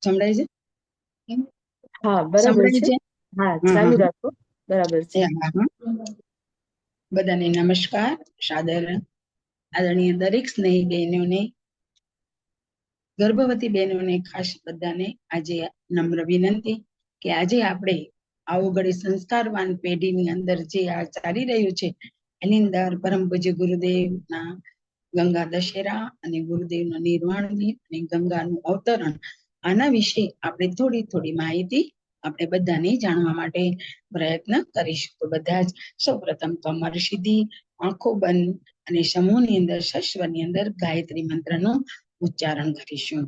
સંભળાય છે? હા બરાબર સંભળાય છે. છે? હા હા ચાલુ હા રાખો. બરાબર છે. હા હા. બધાને નમસ્કાર. સાદર આદરણીય દરેક સ્નેહી બહેનોને, ગર્ભવતી બહેનોને ખાસ બધાને આજે નમ્ર વિનંતી કે આજે આપણે આવો ઘડી સંસ્કારવાન પેઢીની અંદર જે આ ચાલી રહ્યું છે એની અંદર પરમ પૂજ્ય ગુરુદેવના ગંગા દશેરા અને ગુરુદેવના નિર્વાણ દિન અને ગંગાનું અવતરણ, આના વિશે આપણે થોડી માહિતી આપણે બધાને જાણવા માટે પ્રયત્ન કરીશું. તો બધા જ સૌપ્રથમ કમર સીધી, આંખો બંધ અને સમૂહની અંદર શશ્વરની અંદર ગાયત્રી મંત્રનું ઉચ્ચારણ કરીશું.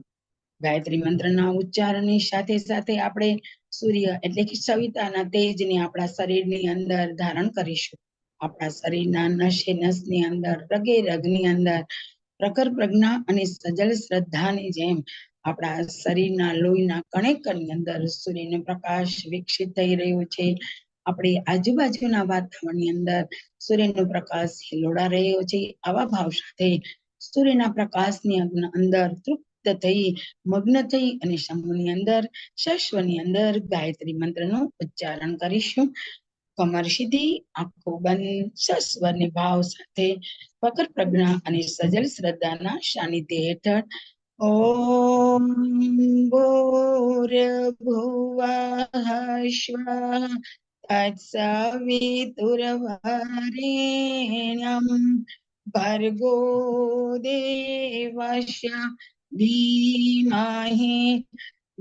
ગાયત્રી મંત્રના ઉચ્ચારણની સાથે સાથે આપણે સૂર્ય એટલે કે સવિતાના તેજને આપણા શરીરની અંદર ધારણ કરીશું. આપણા શરીરના નસે નસની અંદર, રગે રગની અંદર પ્રખર પ્રજ્ઞા અને સજલ શ્રદ્ધાની જેમ આપણા શરીરના લોહીના કણે કણની અંદર સૂર્યનો પ્રકાશ વિકસિત થઈ રહ્યો છે. આપણી આજુબાજુના વાતાવરણની અંદર સૂર્યનો પ્રકાશ હિલોડા રહ્યો છે. આવા ભાવ સાથે સૂર્યના પ્રકાશની અંદર તૃપ્ત થઈ, મગ્ન થઈ અને સમૂહની અંદર, શશ્વની અંદર ગાયત્રી મંત્રનું ઉચ્ચારણ કરીશું. કમર સીધી, આંખો બંધ, સસ્વરની ભાવ સાથે મકર પ્રજ્ઞા અને સજલ શ્રદ્ધાના સાનિધ્ય હેઠળ ઓમ ભૂર્ભુવઃ સ્વઃ તત્સવિતુર્વરેણ્યં ભર્ગો દેવસ્ય ધીમહિ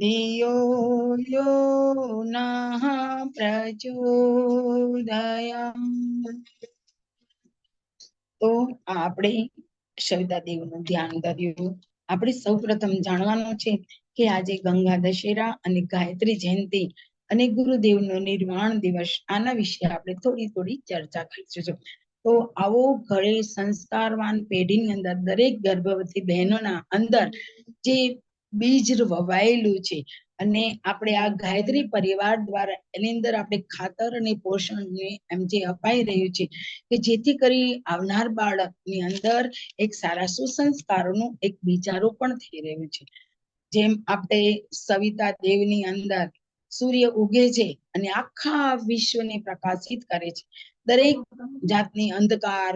ધિયો યો નઃ પ્રચોદયાત્. તો આપણે સવિતા દેવનું ધ્યાન કર્યું. આપણે સૌ પ્રથમ જાણવાનું છે કે આજે ગંગા દશેરા અને ગાયત્રી જયંતિ અને ગુરુદેવનો નિર્વાણ દિવસ, આના વિશે આપણે થોડી ચર્ચા કરીશું. તો આવો ઘરે સંસ્કારવાન પેઢીની અંદર દરેક ગર્ભવતી બહેનોના અંદર જે બીજ વવાયેલું છે અને આપણે આ ગાયત્રી પરિવાર દ્વારા એની અંદર આપણે ખાતર અને પોષણને એમ જે અપાઈ રહ્યું છે કે જેથી કરી આવનાર બાળકની અંદર એક સારા સુસંસ્કારોનું એક બીજારોપણ થઈ રહ્યું છે. જેમ આપણે સવિતા દેવની અંદર સૂર્ય ઉગે છે અને આખા વિશ્વને પ્રકાશિત કરે છે. દરેક જાતની અંધકાર,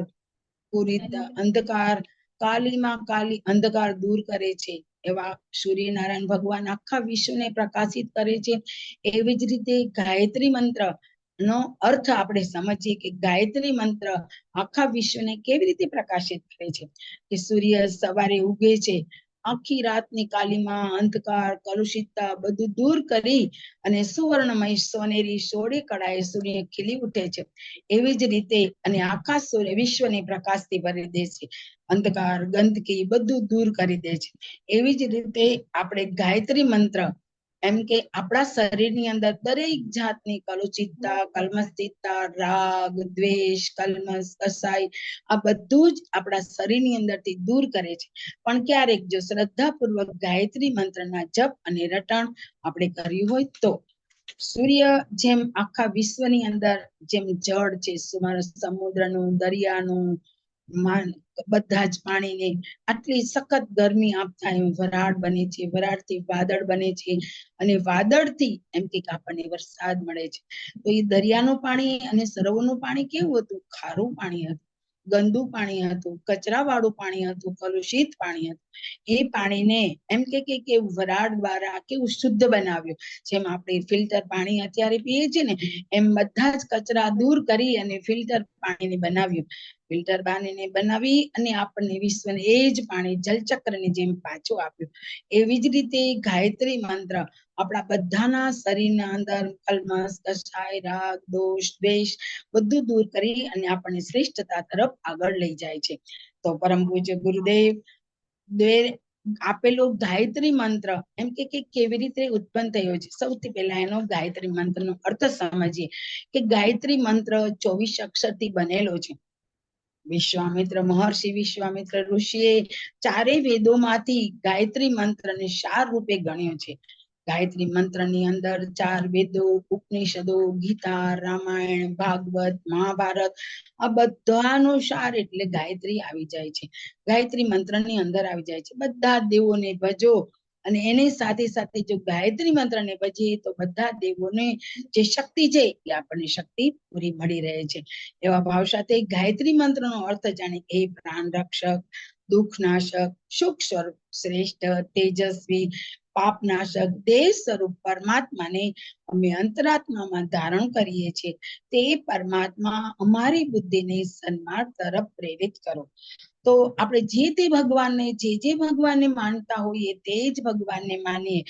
અંધકાર, કાલીમાં કાલી અંધકાર દૂર કરે છે એવા સૂર્યનારાયણ ભગવાન આખા વિશ્વને પ્રકાશિત કરે છે. એવી જ રીતે ગાયત્રી મંત્ર નો અર્થ આપણે સમજીએ કે ગાયત્રી મંત્ર આખા વિશ્વને કેવી રીતે પ્રકાશિત કરે છે કે સૂર્ય સવારે ઉગે છે, આખી રાતની કાલીમાં, અંધકાર, કલુષિતતા બધું દૂર કરી અને સુવર્ણમય સોનેરી સોળે કળાએ સૂર્ય ખીલી ઉઠે છે. એવી જ રીતે અને આખા સૂર્ય વિશ્વને પ્રકાશથી ભરી દે છે. અંધકાર, ગંદકી બધું દૂર કરી દે છે. એવી જ રીતે આપણે ગાયત્રી મંત્ર એમ કે આપણા શરીરની અંદર દરેક જાતની કલુષિતતા, કલ્મષિતતા, રાગ, દ્વેષ, કલ્મશ, કસાઈ આ બધું જ આપણા શરીરની અંદરથી દૂર કરે છે. પણ ક્યારેક જો શ્રદ્ધાપૂર્વક ગાયત્રી મંત્રના જપ અને રટણ આપણે કર્યું હોય તો સૂર્ય જેમ આખા વિશ્વની અંદર જેમ જળ છે, સમુદ્રનું, દરિયાનું, બધા જ પાણીને આટલી સખત ગરમી આપતા વરાળ બને છે, વરાળથી વાદળ બને છે અને વાદળથી એમ કે આપણને વરસાદ મળે છે. તો એ દરિયાનું પાણી અને સરોવરનું પાણી કેવું હતું? ખારું પાણી હતું, ગંદુ પાણી હતું, કચરા વાળું પાણી હતું, કલુષિત પાણી હતું. એ પાણીને એમ કે વરાળ દ્વારા કેવું શુદ્ધ બનાવ્યું. જેમ આપણે ફિલ્ટર પાણી અત્યારે પીએ છીએ ને એમ બધા જ કચરા દૂર કરી અને ફિલ્ટર પાણીને બનાવ્યું. ફિલ્ટર પાણીને બનાવી અને આપણને વિશ્વને એ જ પાણી જલચક્રની જેમ પાછું આપ્યું. એવી જ રીતે ગાયત્રી મંત્ર આપણા બધાના શરીરના અંદર કલ્મશ, કસાય, રાગ, દોષ, દ્વેષ બધું દૂર કરી અને આપણને શ્રેષ્ઠતા તરફ આગળ લઈ જાય છે. તો પરમ પૂજ્ય ગુરુદેવ આપેલો ગાયત્રી મંત્ર એમ કે કેવી રીતે ઉત્પન્ન થયો છે. સૌથી પહેલા એનો ગાયત્રી મંત્રનો અર્થ સમજીએ કે ગાયત્રી મંત્ર 24 અક્ષરથી બનેલો છે. મહર્ષિ વિશ્વામિત્ર ઋષિએ ચારેય વેદોમાંથી ગાયત્રી મંત્રને સાર રૂપે ગણ્યો છે. ગાયત્રી મંત્રની અંદર 4 વેદો, ઉપનિષદો, ગીતા, રામાયણ, ભાગવત, મહાભારત આ બધાનો સાર એટલે ગાયત્રી આવી જાય છે. ગાયત્રી મંત્રની અંદર આવી જાય છે. બધા દેવોને ભજો અને એની સાથે સાથે જો ગાયત્રી મંત્ર ને પછી તો બધા દેવોને જે શક્તિ છે એ આપણને શક્તિ પૂરી મળી રહે છે. એવા ભાવ સાથે ગાયત્રી મંત્ર નો અર્થ જાણે કે પ્રાણ રક્ષક, દુઃખ નાશક, સુખ સ્વરૂપ, શ્રેષ્ઠ, તેજસ્વી, પાપ નાશક, દેહ સ્વરૂપ પરમાત્માને અમે અંતરાત્મામાં ધારણ કરીએ છીએ. તે પરમાત્મા અમારી બુદ્ધિને સન્માર્ગ તરફ પ્રેરિત કરો. તો આપણે જે ભગવાનને માનતા હોઈએ તે જ ભગવાનને માનીએ,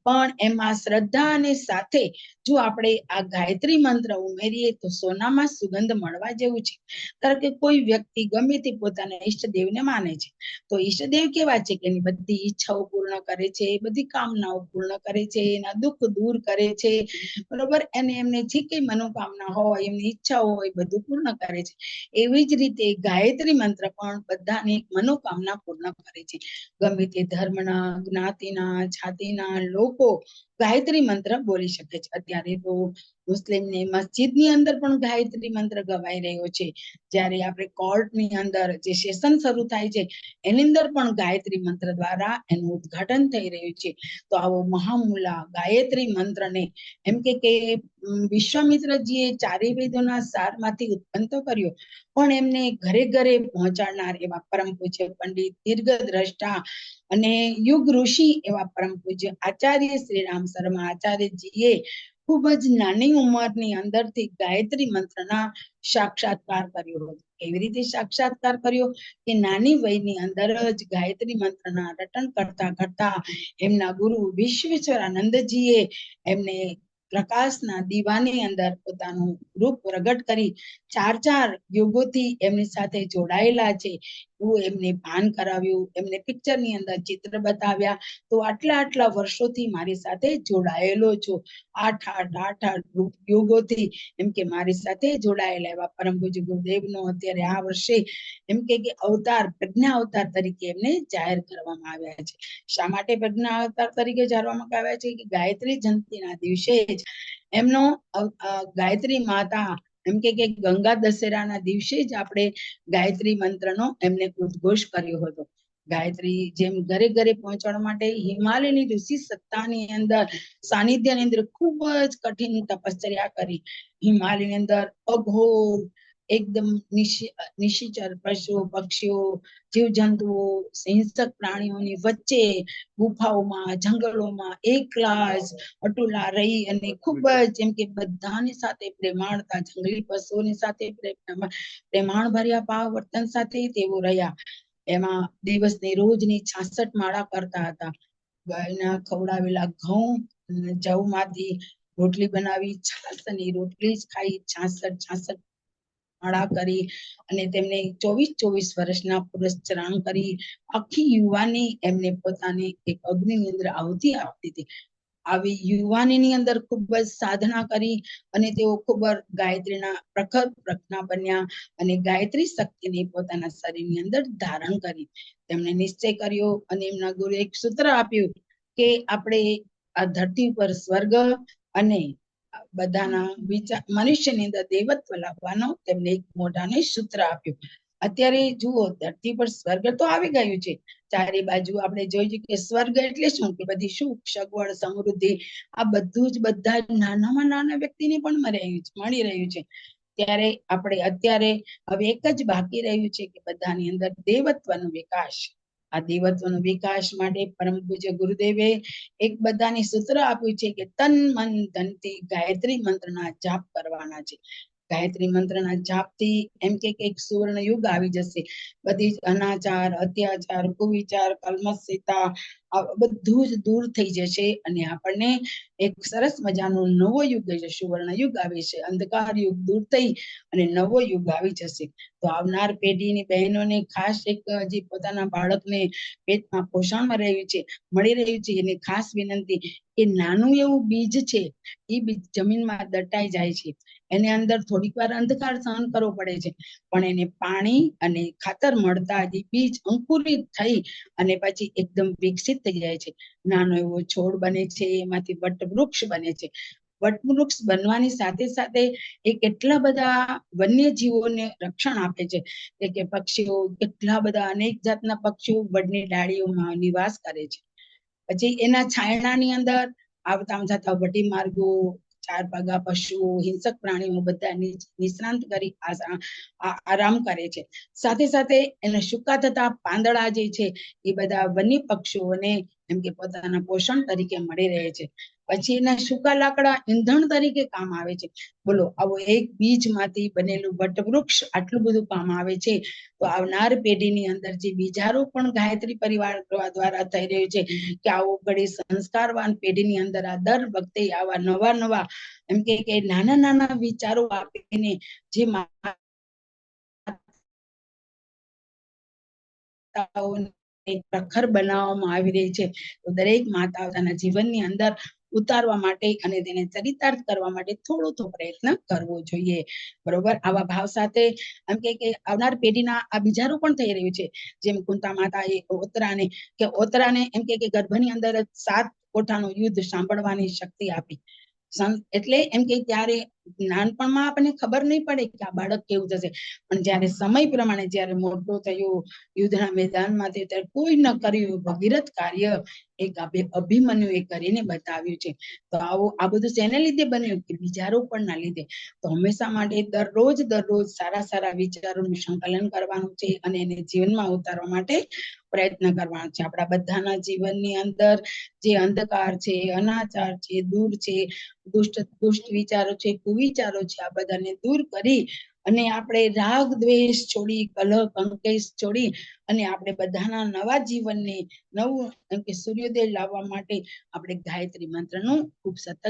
પણ એમાં શ્રદ્ધા અને સાથે જો આપણે આ ગાયત્રી મંત્ર ઉમેરીએ તો સોનામાં સુગંધ મળવા જેવું છે. કારણ કે કોઈ વ્યક્તિ ગમે તે પોતાના ઈષ્ટદેવને માને છે, તો ઈષ્ટદેવ કેવા છે કે એની બધી ઈચ્છાઓ પૂર્ણ કરે છે, બધી કામનાઓ પૂર્ણ કરે છે, એના દુઃખ દૂર કરે છે, બરોબર. અને એમને જે કઈ મનોકામના હોય, એમની ઈચ્છાઓ હોય, બધું પૂર્ણ કરે છે. એવી જ રીતે ગાયત્રી મંત્ર પણ બધાની મનોકામના પૂર્ણ કરે છે. ગમે તે ધર્મના, જ્ઞાતિના, જાતિના લોકો ગાયત્રી મંત્ર બોલી શકે છે. અત્યારે તો મુસ્લિમને મસ્જિદની અંદર પણ ગાયત્રી મંત્ર ગવાઈ રહ્યો છે. જ્યારે આપણે કોર્ટની અંદર જે સેશન શરૂ થાય છે એની અંદર પણ ગાયત્રી મંત્ર દ્વારા એનું ઉદ્ઘાટન થઈ રહ્યું છે. તો આવો મહામૂલા ગાયત્રી મંત્રને એમ કે વિશ્વામિત્રજીએ ચારે વેદોના સારમાંથી ઉત્પન્ન તો કર્યો, પણ એમને ઘરે ઘરે પહોંચાડનાર એવા પરમ પૂજ્ય પંડિત દીર્ઘદ્રષ્ટા અને યુગ ઋષિ એવા પરમ પૂજ્ય આચાર્ય શ્રી રામ શર્મા આચાર્યજીએ ખૂબ જ નાની ઉંમરની અંદરથી ગાયત્રી મંત્રના સાક્ષાત્કાર કર્યો હતો. એવી રીતે સાક્ષાત્કાર કર્યો કે નાની વયની અંદર જ ગાયત્રી મંત્રના રટન કરતા કરતા એમના ગુરુ વિશ્વેશ્વરાનંદજીએ એમને પ્રકાશના દીવાની અંદર પોતાનું રૂપ પ્રગટ કરી 4 યુગોથી એમની સાથે જોડાયેલા છે એવું એમને ભાન કરાવ્યું. એમને પિક્ચરની અંદર ચિત્ર બતાવ્યા, તો આટલા વર્ષોથી મારી સાથે જોડાયેલો છો, 8 યુગોથી એમ કે મારી સાથે જોડાયેલા એવા પરમ પૂજ્ય ગુરુદેવનો અત્યારે આ વર્ષે એમ કે અવતાર, પ્રજ્ઞા અવતાર તરીકે એમને જાહેર કરવામાં આવ્યા છે. શા માટે પ્રજ્ઞા અવતાર તરીકે જાહેરવામાં આવ્યા છે? કે ગાયત્રી જયંતિના દિવસે જ એમનો ગાયત્રી માતા એમ કે ગંગા દશેરાના દિવસે જ આપણે ગાયત્રી મંત્રનો એમને ઉદ્ઘોષ કર્યો હતો. ગાયત્રી જેમ ઘરે ઘરે પહોંચવા માટે હિમાલયની ઋષિ સત્તાની અંદર સાનિધ્યની અંદર ખૂબ જ કઠિન તપશ્ચર્યા કરી. હિમાલયની અંદર અઘોર એકદમ નિશિચર પશુઓ, પક્ષીઓ, જીવજંતુઓ, હિંસક પ્રાણીઓની વચ્ચે ગુફાઓમાં, જંગલોમાં એકલા જ અટુલા રહી અને ખૂબ જ જેમ કે બધાની સાથે પ્રેમાળતા, જંગલી પશુઓની સાથે પ્રેમાળ ભર્યા ભાવ વર્તન સાથે તેઓ રહ્યા. એમાં દિવસની રોજની 66 માળા કરતા હતા. ગાયના ખવડાવેલા ઘઉં, જવમાંથી રોટલી બનાવી, છાસની રોટલી જ ખાઈ 66 માળા કરી અને તેમને 24 વર્ષના પુરુષ ચરણ કરી આખી યુવાની એમને પોતાની એક અગ્નિની અંદર આહુતિ આપી હતી. આવી યુવાનીની અંદર ખૂબ જ સાધના કરી અને તેઓ ખૂબ જ ગાયત્રીના પ્રખર પ્રજ્ઞા બન્યા અને ગાયત્રી શક્તિને પોતાના શરીરની અંદર ધારણ કરી. તેમણે નિશ્ચય કર્યો અને એમના ગુરુ એક સૂત્ર આપ્યું કે આપણે આ ધરતી પર સ્વર્ગ અને બધાના વિચાર મનુષ્યની અંદર દેવત્વ લાવવાનો તેમને એક મોઢાને સૂત્ર આપ્યું. અત્યારે જુઓ, ધરતી પર સ્વર્ગ તો આવી ગયું છે, ચારે બાજુ આપણે જોઈએ કે સ્વર્ગ એટલે શું? કે બધી સુખ, સગવડ, સમૃદ્ધિ આ બધું જ બધા નાનામાં નાના વ્યક્તિને પણ મળી રહ્યું છે. ત્યારે આપણે અત્યારે હવે એક જ બાકી રહ્યું છે કે બધાની અંદર દેવત્વનો વિકાસ. આ દેવત્વનો વિકાસ માટે પરમ પૂજ્ય ગુરુદેવે એક બધાની સૂત્ર આપ્યું છે કે તન મન ધનથી ગાયત્રી મંત્રના જાપ કરવાના છે. ગાયત્રી મંત્રના જાપથી એમ કે એક સુવર્ણ યુગ આવી જશે. બધી જ અનાચાર, અત્યાચાર, કુવિચાર, કલ્મશિતા બધું જ દૂર થઈ જશે અને આપણને એક સરસ મજાનો નવો યુગ સુવર્ણ યુગ આવે છે. અંધકાર યુગ દૂર થઈ અને નવો યુગ આવી જશે. તો આવનાર પેઢીની બહેનોને ખાસ એક જે પોતાના બાળકને પેટમાં પોષણ મળી રહ્યું છે એની ખાસ વિનંતી કે નાનું એવું બીજ છે, એ બીજ જમીનમાં દટાઈ જાય છે, એની અંદર થોડીક વાર અંધકાર સહન કરવો પડે છે, પણ એને પાણી અને ખાતર મળતા જ બીજ અંકુરિત થઈ અને પછી એકદમ વિકસિત થઈ જાય છે. નાનો એવો છોડ બને છે, એમાંથી વટવૃક્ષ બને છે. વટવૃક્ષ બનવાની સાથે સાથે એ કેટલા બધા વન્ય જીવોને રક્ષણ આપે છે. કે પક્ષીઓ કેટલા બધા અનેક જાતના પક્ષીઓ વડની ડાળીઓમાં નિવાસ કરે છે. પછી એના છાયણાની અંદર આવતા જતા વટી માર્ગો, ચાર પગા પશુઓ, હિંસક પ્રાણીઓ બધા નિષ્ણાંત કરી આરામ કરે છે. સાથે સાથે એને સૂકા થતા પાંદડા જે છે એ બધા વન્ય પક્ષીઓને એમ કે પોતાના પોષણ તરીકે મળી રહે છે. પછી એના સૂકા લાકડા ઈંધણ તરીકે કામ આવે છે. બોલો, આવો એક બીજ માંથી બનેલું વટવૃક્ષ આટલું બધું કામ આવે છે. તો આવનાર પેઢીની અંદર જે બીજારોપણ ગાયત્રી પરિવાર દ્વારા થઈ રહ્યું છે કે આવો ઘડી સંસ્કારવાન પેઢીની અંદર આ દર વખતે આવા નવા નવા એમ કે નાના નાના વિચારો આપીને જે પ્રખર બનાવવામાં આવી રહી છે. તો દરેક માતાઓના જીવનની અંદર ઉતારવા માટે અને તેને ચરિતાર્થ કરવા માટે થોડો તો પ્રયત્ન કરવો જોઈએ. બરોબર, આવા ભાવ સાથે એમ કે આવનાર પેઢીના આ બીજારો પણ થઈ રહ્યું છે. જેમ કુંતા માતા એ ઓતરાને એમ કે ગર્ભની અંદર 7 કોઠાનું યુદ્ધ સાંભળવાની શક્તિ આપી. એટલે એમ કે ત્યારે નાનપણમાં આપણને ખબર નહીં પડે કે આ બાળક કેવું થશે, પણ જયારે સમય પ્રમાણે જયારે મોટો થયો, યુદ્ધના મેદાનમાં ત્યારે કોઈ ન કર્યું ભગીરથ કાર્ય એક અભિમન્યુ એ કરીને બતાવ્યું છે. તો આ બધું શેને લીધે બન્યું કે બીજારોપણના લીધે. તો હંમેશા માટે દરરોજ સારા સારા વિચારોનું સંકલન કરવાનું છે અને એને જીવનમાં ઉતારવા માટે પ્રયત્ન કરવાનો છે. આપણા બધાના જીવનની અંદર જે અંધકાર છે, અનાચાર છે, દૂર છે, દુષ્ટ વિચારો છે, કુવિચારો છે, આ બધાને દૂર કરી અને આપણે રાગ દ્વેષ છોડી, કલહ કંકેશ છોડી અને આપણે બધાના નવા જીવનને નવું એમ કે સૂર્યોદય લાવવા માટે આપણે ગાયત્રી મંત્રનું ખૂબ સતત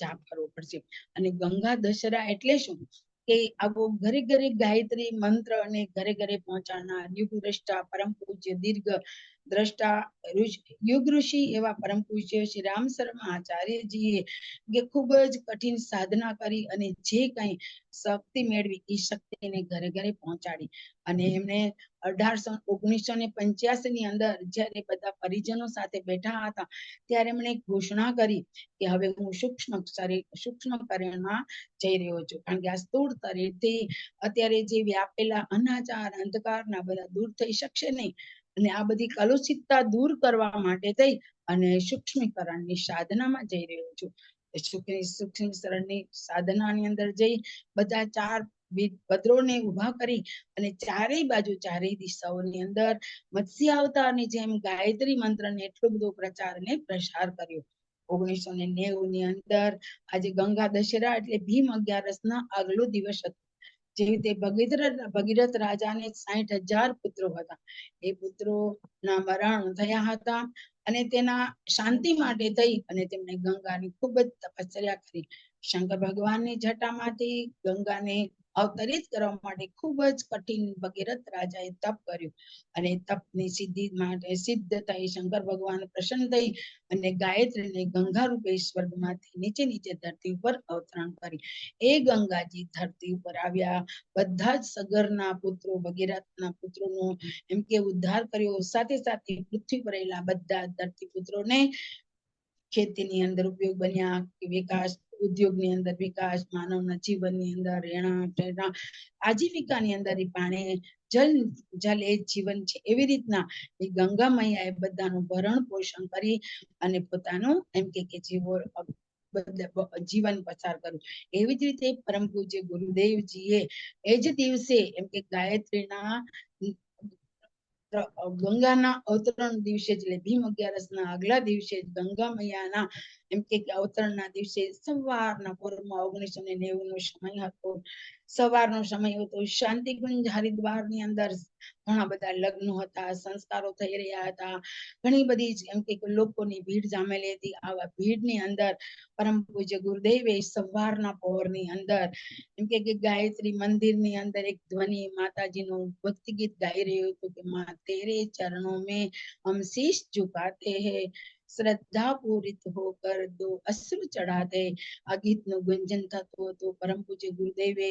જાપ કરવો પડશે. અને ગંગા દશેરા એટલે શું કે આવો ઘરે ઘરે ગાયત્રી મંત્ર અને ઘરે ઘરે પહોંચાડનાર યુગ દ્રષ્ટા પરમ પૂજ્ય દીર્ઘ દ્રષ્ટા યુગ ઋષિ એવા પરમ પૂજ્ય શ્રી રામ શર્મા આચાર્યજીએ કે ખૂબ જ કઠિન સાધના કરી અને જે કઈ શક્તિ મેળવી એ શક્તિને ઘરે ઘરે પહોંચાડી. અને એમને 1985 ની અંદર જયારે બધા પરિજનો સાથે બેઠા હતા ત્યારે એમણે ઘોષણા કરી કે હવે હું સૂક્ષ્મ કરેણમાં જઈ રહ્યો છું. કારણ કે આ સ્થૂળ શરીરથી અત્યારે જે વ્યાપેલા અનાચાર અંધકારના બધા દૂર થઈ શકશે નહીં. અને આ બધી કલુષિતતા દૂર કરવા માટે થઈ અને સૂક્ષ્મીકરણની સાધનામાં જઈ રહ્યો છું. સૂક્ષ્મીકરણની સાધનાની અંદર જઈ બધા 4 પદરોને ઉભા કરી અને ચારેય બાજુ ચારેય દિશાઓની અંદર મત્સ્ય અવતારની જેમ ગાયત્રી મંત્રને એટલો બધો પ્રચાર અને પ્રસાર કર્યો. 1990 ની અંદર આજે ગંગા દશેરા એટલે ભીમ 11 આગલો દિવસ હતો. જે રીતે ભગીરથ રાજાને 60,000 પુત્રો હતા. એ પુત્રોના મરણ થયા હતા અને તેના શાંતિ માટે થઈ અને તેમણે ગંગાની ખૂબ જ તપશ્ચર્યા કરી. શંકર ભગવાનની જટામાંથી ગંગાને અવતરિત કરવા માટે ખૂબ જ કઠિન ભગીરથ રાજાએ તપ કર્યું અને તપની સિદ્ધિ માટે સિદ્ધ થઈ શંકર ભગવાન પ્રસન્ન થઈ અને ગાયત્રીને ગંગા રૂપે સ્વર્ગમાંથી નીચે ધરતી ઉપર અવતરણ કરી. એ ગંગાજી ધરતી ઉપર આવ્યા, બધા જ સગરના પુત્રો ભગીરથના પુત્રોનો એમ કે ઉદ્ધાર કર્યો. સાથે સાથે પૃથ્વી પર રહેલા બધા ધરતી પુત્રોને ખેતીની અંદર ઉપયોગ બન્યા, વિકાસ ઉદ્યોગની અંદર વિકાસ, માનવના જીવનની અંદર રહેણા આજીવિકાની અંદર પાણી જલ એ જીવન છે. એવી રીતના એ ગંગા મૈયાએ બધાનું ભરણ પોષણ કરી અને પોતાનું એમ કે જીવન પસાર કર્યું. એવી જ રીતે પરમ પૂજ્ય ગુરુદેવજીએ એ જ દિવસે એમ કે ગાયત્રીના ગંગાના અવતરણ દિવસે એટલે ભીમ 11 આગલા દિવસે ગંગા મૈયાના એમ કે અવતરણના દિવસે સવારના પોરમાં 1990 નો સમય હતો. સવારનો સમય હતો. શાંતિકુંજ હરિદ્વારની અંદર ઘણા બધા લગ્નો હતા, સંસ્કારો થઈ રહ્યા હતા, ઘણી બધી એમ કે લોકોની ભીડ જામેલી હતી. આવા ભીડની અંદર પરમ પૂજ્ય ગુરુદેવે સવારના પહોરની અંદર એમ કે ગાયત્રી મંદિરની અંદર એક ધ્વનિ માતાજીનું ભક્તિ ગીત ગાઈ રહ્યું હતું કે માં તેરે ચરણોं में हम शीश झुकाते हैं, શ્રદ્ધા પૂરિત હોકર દો અશ્રુ ચઢાતે. આ ગીતનું ગુંજન થતું હતું. પરમ પૂજ્ય ગુરુદેવે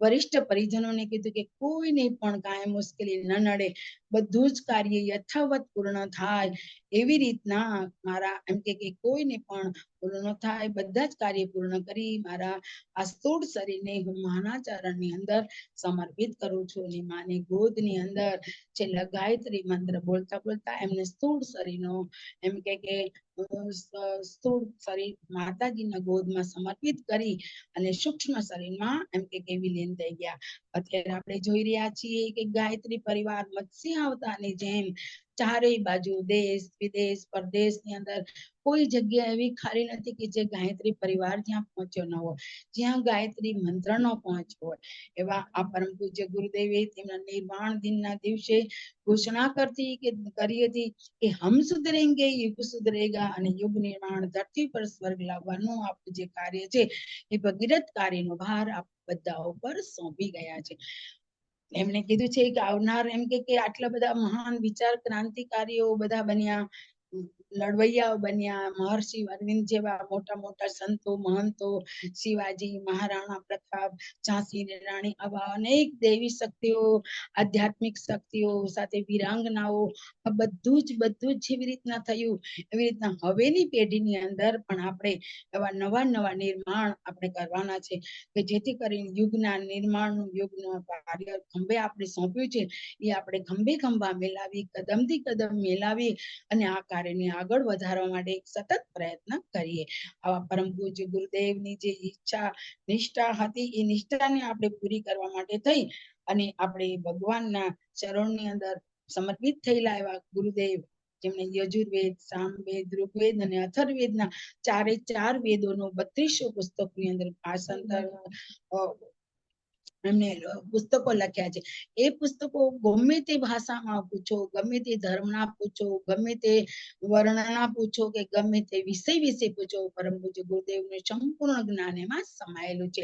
વરિષ્ઠ પરિજનોને કીધું કે કોઈને પણ કાંઈ મુશ્કેલી ન નડે, બધું જ કાર્ય યથાવત પૂર્ણ થાય એવી રીતના મારા એમ કે કોઈને પણ પૂર્ણ ન થાય, બધા જ કાર્ય પૂર્ણ કરી મારા આ સ્થૂળ શરીરને હું માના ચરણની અંદર સમર્પિત કરું છું. અને માની ગોદની અંદર છેલ્લા ગાયત્રી મંત્ર બોલતા બોલતા એમને સ્થૂળ શરીરનો એમ કે સ્થૂળ શરીર માતાજીના ગોદમાં સમર્પિત કરી અને સૂક્ષ્મ શરીરમાં એમ કે વિલીન થઈ ગયા. અત્યારે આપણે જોઈ રહ્યા છીએ કે ગાયત્રી પરિવાર મત્સ્ય અવતારની જેમ ચારેય બાજુ દેશ વિદેશ પરદેશની અંદર કોઈ જગ્યા એવી ખાલી નથી કે જે ગાયત્રી પરિવાર જ્યાં પહોંચ્યો ન હોય, જ્યાં ગાયત્રી મંત્ર ન પહોંચ્યો હોય. એવા આ પરમ પૂજ્ય ગુરુદેવે તેમના નિર્વાણ દિનના દિવસે ઘોષણા કરી હતી કે હમ સુધરેંગે યુગ સુધરેગા, અને યુગ નિર્માણ ધરતી પર સ્વર્ગ લાવવાનું આપણું જે કાર્ય છે એ ભગીરથ કાર્યનો ભાર આપ બધા ઉપર સોંપી ગયા છે. એમણે કીધું છે કે આવનાર એમ કે આટલા બધા મહાન વિચાર ક્રાંતિકારીઓ બધા બન્યા, લડવૈયાઓ બન્યા, મહર્ષિ અરવિંદ જેવા મોટા મોટા સંતો મહંતો, શિવાજી મહારાણા પ્રતાપ, ઝાંસી રાણી, આવા અનેક દેવી શક્તિઓ, આધ્યાત્મિક શક્તિઓ સાથે વીરાંગનાઓ, આ બધું જ જેવી રીતના થયું એવી રીતના હવેની પેઢીની અંદર પણ આપણે એવા નવા નવા નિર્માણ આપણે કરવાના છે કે જેથી કરીને યુગના નિર્માણનું યુગનું કાર્ય ખંભે આપણે સોંપ્યું છે એ આપણે ખંભે ખંભા મેલાવી, કદમથી કદમ મેલાવી અને આ કાર્યને આગળ વધારવા માટે સતત પ્રયત્ન કરીએ. આવા પરમ પૂજ્ય ગુરુદેવની જે ઈચ્છા નિષ્ઠા હતી એ નિષ્ઠાને આપણે પૂરી કરવા માટે થઈ અને આપણે ભગવાનના ચરણની અંદર સમર્પિત થયેલા એવા ગુરુદેવ જેમણે યજુર્વેદ, સામવેદ, ઋગ્વેદ અને અથર્વવેદના ચારે ચાર વેદોનો 3200 પુસ્તકની અંદર ભાષાંતર એમને પુસ્તકો લખ્યા છે. એ પુસ્તકો ગમે તે ભાષામાં પૂછો, ગમે તે ધર્મના પૂછો, ગમે તે વર્ણના પૂછો કે ગમે તે વિષય વિશે પૂછો, પરમ પૂજ્ય ગુરુદેવનું સંપૂર્ણ જ્ઞાન એમાં સમાયેલું છે.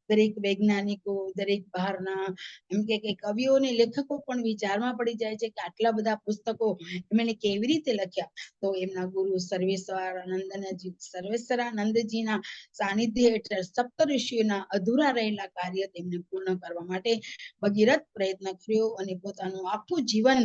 દરેક વૈજ્ઞાનિકો, દરેક બહારના એમ કે કવિઓ અને લેખકો પણ વિચારમાં પડી જાય છે કે આટલા બધા પુસ્તકો એમણે કેવી રીતે લખ્યા. તો એમના ગુરુ સર્વેશ્વરાનંદજીના સાનિધ્ય હેઠળ સપ્ત ઋષિઓના અધૂરા રહેલા કાર્ય તેમને પૂર્ણ કરવા માટે ભગીરથ પ્રયત્ન કર્યો અને પોતાનું આખું જીવન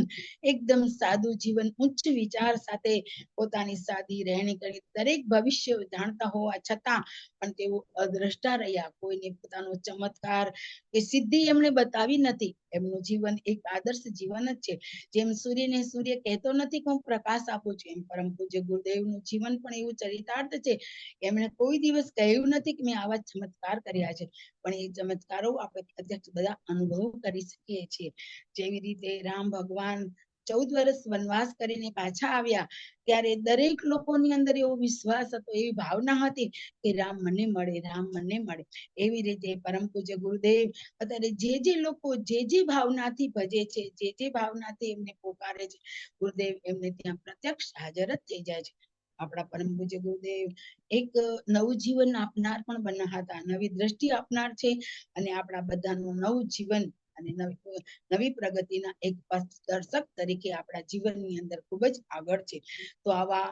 એકદમ સાદું જીવન, ઉચ્ચ વિચાર સાથે પોતાની સાદી રહેણી કરી. દરેક ભવિષ્ય જાણતા હોવા છતાં પણ તેઓ અદ્રષ્ટા રહ્યા. કોઈને પોતાનો ચમત્કાર કે સિદ્ધિ એમણે બતાવી નથી. એમનું જીવન એક આદર્શ જીવન જ છે. જેમ સૂર્યને સૂર્ય કહેતો નથી કે હું પ્રકાશ આપું છું, એમ પરમ પૂજ્ય ગુરુદેવનું જીવન પણ એવું ચરિતાર્થ છે. એમણે કોઈ દિવસ કહ્યું નથી કે મેં આવા ચમત્કાર કર્યા છે, પણ એ ચમત્કારો આપણે પ્રત્યક્ષ બધા અનુભવ કરી શકીએ છીએ. જેવી રીતે રામ ભગવાન 14 વર્ષ વનવાસ કરીને પાછા આવ્યા ત્યારે દરેક લોકોની અંદર એવો વિશ્વાસ હતો, એવી ભાવના હતી કે રામ મને મળે, રામ મને મળે. એવી રીતે પરમ પૂજ્ય ગુરુદેવ અત્યારે જે લોકો જે ભાવનાથી ભજે છે, જે ભાવનાથી એમને પોકારે છે, ગુરુદેવ એમને ત્યાં પ્રત્યક્ષ હાજર જ થઈ જાય છે. આપણા પરમ પૂજ્ય ગુરુદેવ એક નવું જીવન આપનાર પણ બન્યા હતા, નવી દ્રષ્ટિ આપનાર છે અને આપણા બધાનું નવું જીવન અને નવી પ્રગતિના એક દર્શક તરીકે આપણા જીવનની અંદર ખૂબ જ આગળ છે. તો આવા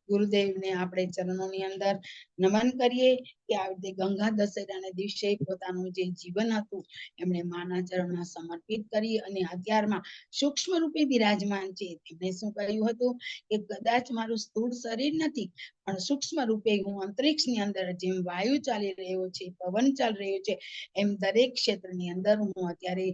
ગુરુદેવને આપણે ચરણોની અંદર નમન કરીએ કે આ રીતે ગંગા દશેરાના દિવસે પોતાનું જે જીવન હતું એમણે માના ચરણમાં સમર્પિત કરી અને અત્યારમાં સૂક્ષ્મ રૂપે બિરાજમાન છે. તેમણે શું કહ્યું હતું કે કદાચ મારું સ્થૂળ શરીર નથી, પણ સૂક્ષ્મ રૂપે હું અંતરિક્ષની અંદર જેમ વાયુ ચાલી રહ્યો છે, પવન ચાલી રહ્યો છે, એમ દરેક ક્ષેત્રની અંદર હું અત્યારે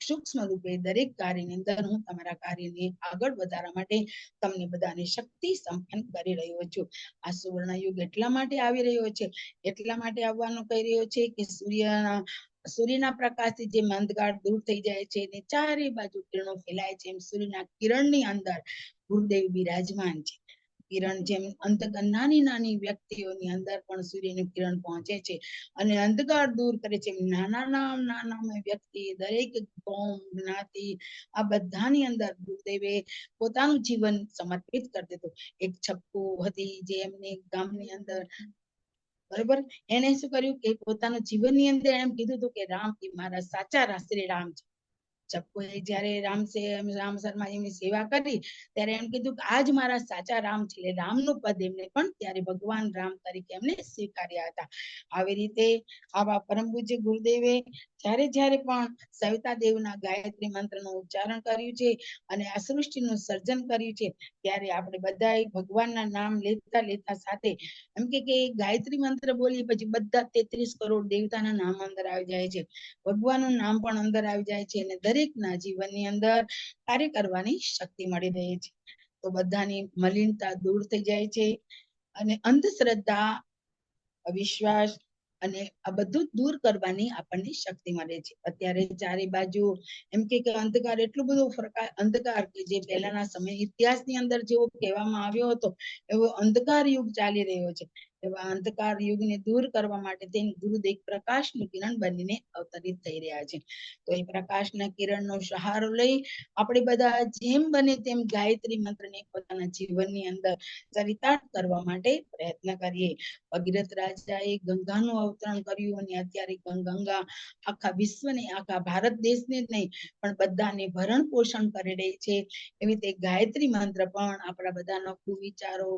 સૂક્ષ્મ રૂપે દરેક કાર્યની અંદર હું તમારા કાર્યને આગળ વધારવા માટે તમને બધાને શક્તિ સંપન્ન કરી રહ્યો છું. આ સુવર્ણ યુગ એટલા માટે આવી રહ્યો છે, એટલા માટે આવવાનું કહી રહ્યો છે કે સૂર્યના પ્રકાશથી જે અંધકાર દૂર થઈ જાય છે અને ચારે બાજુ કિરણો ફેલાય છે, એમ સૂર્યના કિરણની અંદર ગુરુદેવ બિરાજમાન છે. કિરણ જેમ નાની નાની વ્યક્તિઓની અંદર પણ સૂર્યનું કિરણ પહોંચે છે અને અંધકાર દૂર કરે છે. નાના વ્યક્તિ, દરેક કોમ, જ્ઞાતિ, આ બધાની અંદર ગુરુદેવે પોતાનું જીવન સમર્પિત કરી દીધું. એક છપ્પુ હતી જે એમને ગામની અંદર, બરોબર, એને શું કર્યું કે પોતાનું જીવનની અંદર એમ કીધું હતું કે રામ એ મારા સાચા શ્રી રામ છે. ચક્કોએ જયારે રામ શર્માજીની સેવા કરી ત્યારે એમ કીધું કે આજ મારા સાચા રામ છે. એટલે રામનું પદ એમને પણ ત્યારે ભગવાન રામ તરીકે એમને સ્વીકાર્યા હતા. આવી રીતે આવા પરમ પૂજ્ય ગુરુદેવે જ્યારે પણ સવિતા દેવના ગાયત્રી મંત્રનું ઉચ્ચારણ કર્યું છે અને આ સૃષ્ટિનું સર્જન કર્યું છે, ત્યારે આપણે બધાએ ભગવાનના નામ લેતા લેતા સાથે એમ કે ગાયત્રી મંત્ર બોલીએ પછી બધા 33 કરોડ દેવતાના નામ અંદર આવી જાય છે, ભગવાનનું નામ પણ અંદર આવી જાય છે અને દરેકના જીવનની અંદર કાર્ય કરવાની શક્તિ મળી રહે છે. તો બધાની મલિનતા દૂર થઈ જાય છે અને અંધશ્રદ્ધા, અવિશ્વાસ અને આ બધું દૂર કરવાની આપણને શક્તિ મળે છે. અત્યારે ચારે બાજુ એમ કે અંધકાર એટલું બધું અંધકાર કે જે પહેલાના સમય ઇતિહાસની અંદર જેવો કહેવામાં આવ્યો હતો એવો અંધકાર યુગ ચાલી રહ્યો છે. એવા અંધકાર યુગને દૂર કરવા માટે તે ગુરુદેવ પ્રકાશનું કિરણ બનીને અવતરિત થઈ રહ્યા છે. તો એ પ્રકાશના કિરણનો સહારો લઈ આપણે બધા જેમ બને તેમ ગાયત્રી મંત્રને પોતાના જીવનની અંદર ચરિતાર્થ કરવા માટે પ્રયત્ન કરીએ. ભગીરથ રાજાએ ગંગાનું અવતરણ કર્યું અને અત્યારે ગંગા આખા વિશ્વને, આખા ભારત દેશને જ નહીં પણ બધાને ભરણ પોષણ કરી રહી છે. એવી રીતે ગાયત્રી મંત્ર પણ આપણા બધાના કુવિચારો,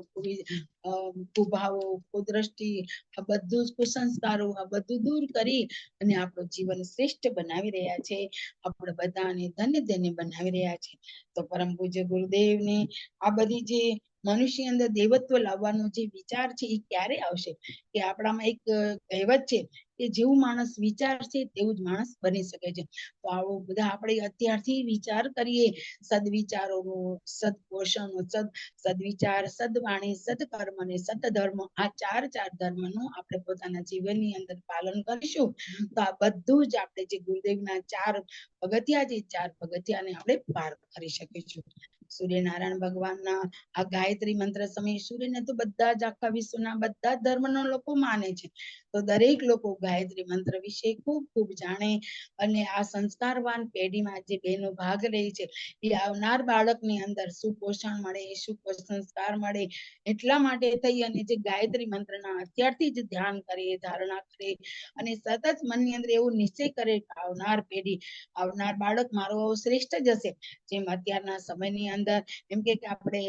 કુભાવો, કુદ્રષ્ટિ, આ બધું જ કુસંસ્કારો આ બધું દૂર કરી અને આપણું જીવન શ્રેષ્ઠ બનાવી રહ્યા છે. આપણે બધાને ધન્ય ધન્ય બનાવી રહ્યા છે. તો પરમ પૂજ્ય ગુરુદેવને આ બધી જે મનુષ્ય અંદર દેવત્વ લાવવાનો જે વિચાર છે એ ક્યારે આવશે? કે આપણામાં એક કહેવત છે કે જેવું માણસ વિચારશે તેવું જ માણસ બની શકે છે. તો આવું બધા આપણે અત્યારથી વિચાર કરીએ સદવિચારોનો, સદપોષણનો, સદવિચાર, સદવાણી, સદકર્મ અને સતધર્મ, આ ચાર ધર્મનું આપણે પોતાના જીવનની અંદર પાલન કરીશું તો આ બધું જ આપણે જે ગુરુદેવના 4 પગથિયા છે 4 પગથિયાને આપણે પાર કરી શકીશું. સૂર્યનારાયણ ભગવાનના આ ગાયત્રી મંત્ર સમય સૂર્યને તો બધા જ આખા વિશ્વના બધા ધર્મના લોકો માને છે. તો દરેક લોકો ગાયત્રી મંત્ર વિશે ખૂબ ખૂબ જાણે અને આ સંસ્કારવાન પેઢીમાં જે બહેનો ભાગ લે છે એ આવનાર બાળકની અંદર સુપોષણ મળે, સુસંસ્કાર મળે એટલા માટે થઈ અને જે ગાયત્રી મંત્રના અત્યારથી જ ધ્યાન કરે, ધારણા કરે અને સતત મનની અંદર એવું નિશ્ચય કરે કે આવનાર પેઢી, આવનાર બાળક મારો શ્રેષ્ઠ જ હશે. જેમ અત્યારના સમયની અંદર એમ કે આપણે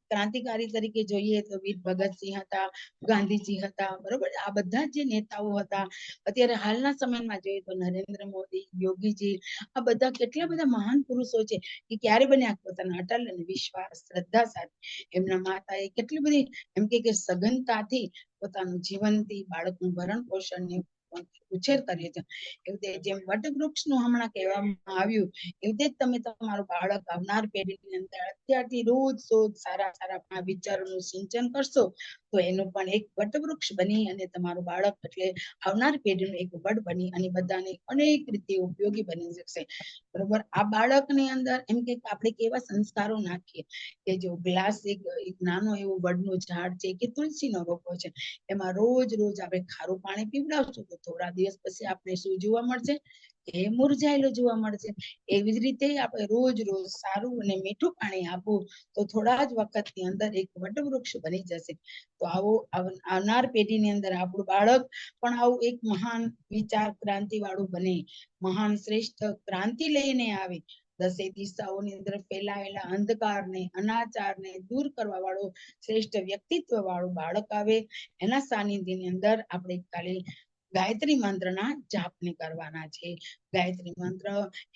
ક્રાંતિકારી તરીકે જોઈએ તો વીર ભગતસિંહ હતા, ગાંધીજી હતા, બરોબર, આ બધા જે નેતાઓ હતા. અત્યારે હાલના સમયમાં જોઈએ તો નરેન્દ્ર મોદી, યોગીજી, આ બધા કેટલા બધા મહાન પુરુષો છે કે ક્યારે બન્યા? પોતાના અટલ અને વિશ્વાસ, શ્રદ્ધા સાથે એમના માતાએ કેટલી બધી એમ કે સઘનતાથી પોતાનું જીવનથી બાળકનું ભરણ પોષણ ઉછેર કરે છે. એવી રીતે જેમ વટવૃક્ષનું હમણાં કહેવામાં આવ્યું એવી રીતે તમે તમારું બાળક આવનાર પેઢીની અંદર અત્યારથી રોજ સારા વિચારોનું સિંચન કરશો તો એનું પણ એક વટવૃક્ષ બની અને તમારું બાળક એટલે આવનાર પેઢીનું એક વડ બની અને બધાને અનેક રીતે ઉપયોગી બની શકશે. બરોબર, આ બાળકની અંદર એમ કે આપણે કેવા સંસ્કારો નાખીએ કે જો ગ્લાસ એક નાનો એવો વડનું ઝાડ છે કે તુલસીનો રોપો છે, એમાં રોજ આપણે ખારું પાણી પીવડાવશું તો થોડા દિવસ પછી આપણે શું જોવા મળશે? એ મુરઝાયેલું જોવા મળશે. એવી જ રીતે આપણે રોજ સારું અને મીઠું પાણી આપવું તો થોડા જ વખતની અંદર એક વટવૃક્ષ બની જશે. તો આવો આવનાર પેઢીની અંદર આપણું બાળક પણ આવું એક મહાન વિચાર ક્રાંતિ વાળું બને, મહાન શ્રેષ્ઠ ક્રાંતિ લઈને આવે, 10 દિશાઓની અંદર ફેલાયેલા અંધકારને, અનાચારને દૂર કરવા વાળું શ્રેષ્ઠ વ્યક્તિત્વ વાળું બાળક આવે. એના સાનિધ્યની અંદર આપણે ખાલી ગાયત્રી મંત્રના જાપને કરવાના છે. ગાયત્રી મંત્ર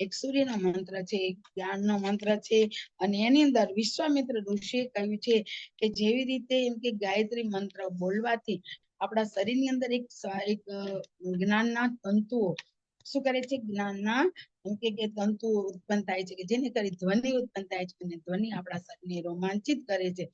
એક સૂર્યના મંત્ર છે, એક જ્ઞાનનો મંત્ર છે અને એની અંદર વિશ્વામિત્ર ઋષિએ કહ્યું છે કે જેવી રીતે એમ કે ગાયત્રી મંત્ર બોલવાથી આપણા શરીરની અંદર એક જ્ઞાનના તંતુઓ શું કરે છે? જ્ઞાનના એમ કે તંતુઓ ઉત્પન્ન થાય છે કે જેને કરી ધ્વનિ ઉત્પન્ન થાય છે અને ધ્વનિ આપણા શરીરને રોમાંચિત કરે છે.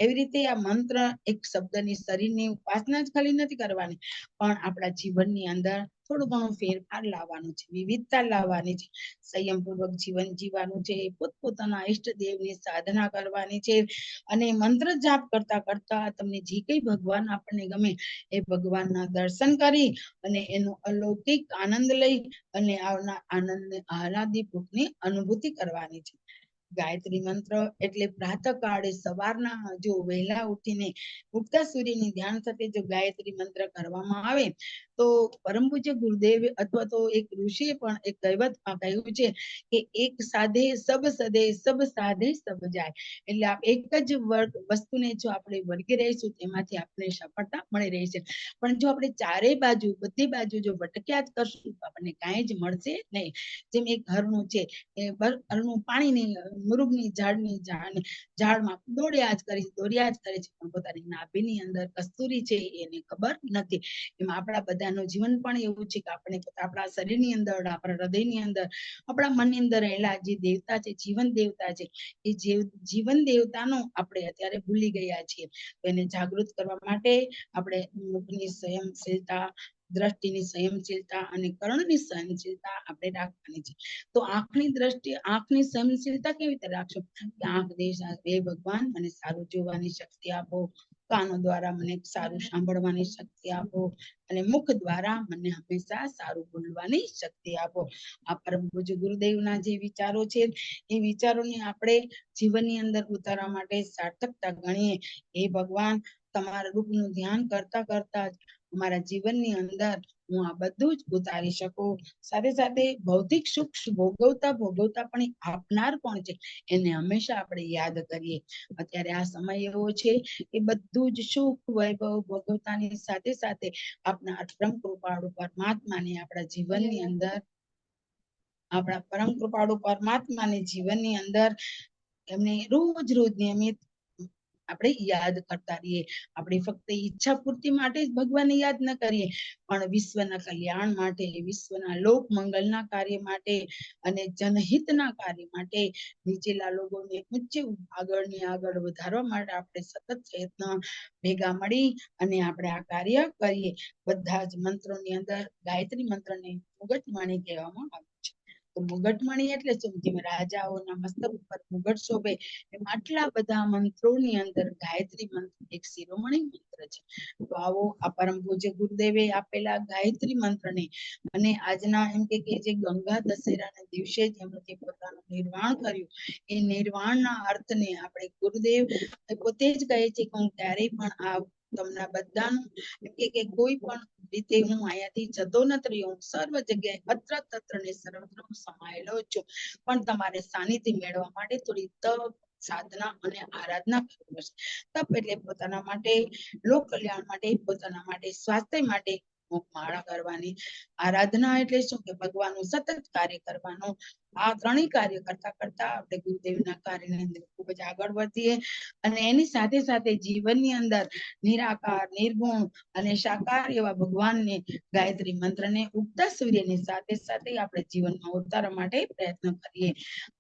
એવી રીતે આ મંત્ર એક શબ્દની શરીરની ઉપાસના જ ખાલી નથી કરવાની પણ આપણા જીવનની અંદર થોડું ઘણું ફેરફાર લાવવાનું છે, વિવિધતા લાવવાની છે, સંયમપૂર્વક જીવન જીવવાનું છે, પોતપોતાના ઈષ્ટદેવની સાધના કરવાની છે અને મંત્ર જાપ કરતા કરતા તમને જે કઈ ભગવાન આપણને ગમે એ ભગવાનના દર્શન કરી અને એનો અલૌકિક આનંદ લઈ અને આવનાર આનંદને આહલાદી ભૂખની અનુભૂતિ કરવાની છે. ગાયત્રી મંત્ર એટલે પ્રાતઃકાળે સવારના જો વહેલા ઉઠીને ઉગતા સૂર્યની ધ્યાન સાથે જો ગાયત્રી મંત્ર કરવામાં આવે તો પરમ પૂજ્ય ગુરુદેવ અથવા તો એક ઋષિએ પણ એક કહેવતમાં કહ્યું છે કે એક સાધે સબ સદે સબ સાધે સબ જાય, એટલે એક જ વસ્તુને જો આપણે વળગી રહીશું તેમાંથી આપણને સફળતા મળી રહી છે, પણ જો આપણે ચારે બાજુ બધી બાજુ જો ભટક્યા જ કરશું તો આપણને કાંઈ જ મળશે નહીં. જેમ એક હરણું છે, એ હરણું પાણીની મૃગની ઝાડમાં દોડ્યા જ કરે છે પણ પોતાની નાભીની અંદર કસ્તુરી છે એને ખબર નથી. એમ આપણા બધાનું જીવન પણ એવું છે કે આપણે આપણા શરીરની અંદર, આપણા હૃદયની અંદર, આપણા મનની અંદર રહેલા જે દેવતા છે, જીવન દેવતા છે, એ જીવન દેવતાનો આપણે અત્યારે ભૂલી ગયા છીએ. એને જાગૃત કરવા માટે આપણે મુખની સંયમશીલતા, દ્રષ્ટિની સંયમશીલતા અને કર્ણની સંયમશીલતા આપણે રાખવાની છે. તો આંખની દ્રષ્ટિ, આંખની સંયમશીલતા કેવી રીતે રાખશો? આંખ દેશા હે ભગવાન મને સારું જોવાની શક્તિ આપો, કાનો દ્વારા મને સારું સાંભળવાની શક્તિ આપો અને મુખ દ્વારા મને હંમેશા સારું બોલવાની શક્તિ આપો. આ પરમ પૂજ્ય ગુરુદેવના જે વિચારો છે એ વિચારોને આપણે જીવનની અંદર ઉતારવા માટે સાર્થકતા ગણીએ. હે ભગવાન, તમારા રૂપનું ધ્યાન કરતા કરતા જ અમારા જીવનની અંદર હું આ બધું જ ઉતારી શકું. સાથે સાથે ભૌતિક સુખ ભોગવતા પણ આપનાર કોણ છે એને હંમેશા આપણે યાદ કરીએ. અત્યારે આ સમય એવો છે કે બધું જ સુખ વૈભવ ભોગવતાની સાથે સાથે આપણા પરમ કૃપાળુ પરમાત્માને આપણા જીવનની અંદર, આપણા પરમ કૃપાળુ પરમાત્માને જીવનની અંદર એમને રોજ નિયમિત આપણે યાદ કરતા રહીએ. આપણે ફક્ત ઈચ્છા પૂર્તિ માટે જ ભગવાનને યાદ ન કરીએ, પણ વિશ્વના કલ્યાણ માટે, વિશ્વના લોક મંગલના કાર્ય માટે અને જનહિતના કાર્ય માટે, નીચેલા લોકોને ઊંચે આગળ વધારવા માટે આપણે સતત પ્રયત્ન ભેગા મળી અને આપણે આ કાર્ય કરીએ. બધા જ મંત્રોની અંદર ગાયત્રી મંત્રને મુગટમણી કહેવામાં આવે છે. તો મુગટમણી એટલે શું? જેમ રાજાઓના મસ્તક ઉપર મુગટ શોભે એમ આટલા બધા મંત્રોની અંદર ગાયત્રી મંત્ર એક શિરોમણી મંત્ર છે. તો આવો આ પરમ પૂજ્ય ગુરુદેવે આપેલા ગાયત્રી મંત્રને અને આજના એમ કે જે ગંગા દશેરાના દિવસે જેમણે પોતાનું નિર્વાણ કર્યું, એ નિર્વાણના અર્થને આપણે ગુરુદેવ પોતે જ કહે છે કે હું ક્યારેય પણ આ તમને બધાનું કે કોઈ પણ રીતે હું અહીંયાથી જતો નથી રહ્યો, હું સર્વ જગ્યાએ અત્ર તત્ર ને સર્વત્ર સમાયેલો છું, પણ તમારે સાનિધ્ય મેળવવા માટે થોડી તપ, સાધના અને આરાધના કરવી પડશે. તપ એટલે પોતાના માટે, લોક કલ્યાણ માટે, પોતાના માટે, સ્વાસ્થ્ય માટે માળા કરવાની. આરાધના એટલે શું? કે ભગવાનનું સતત કાર્ય કરવાનું. આ ત્રણેય કાર્ય કરતા કરતા આપણે ગુરુદેવના કાર્યની અંદર ખૂબ જ આગળ વધીએ અને એની સાથે સાથે જીવનની અંદર નિરાકાર, નિર્ગુણ અને સાકાર એવા ભગવાનને ગાયત્રી મંત્રને ઉગતા સૂર્યની સાથે સાથે આપણે જીવનમાં ઉતારવા માટે પ્રયત્ન કરીએ.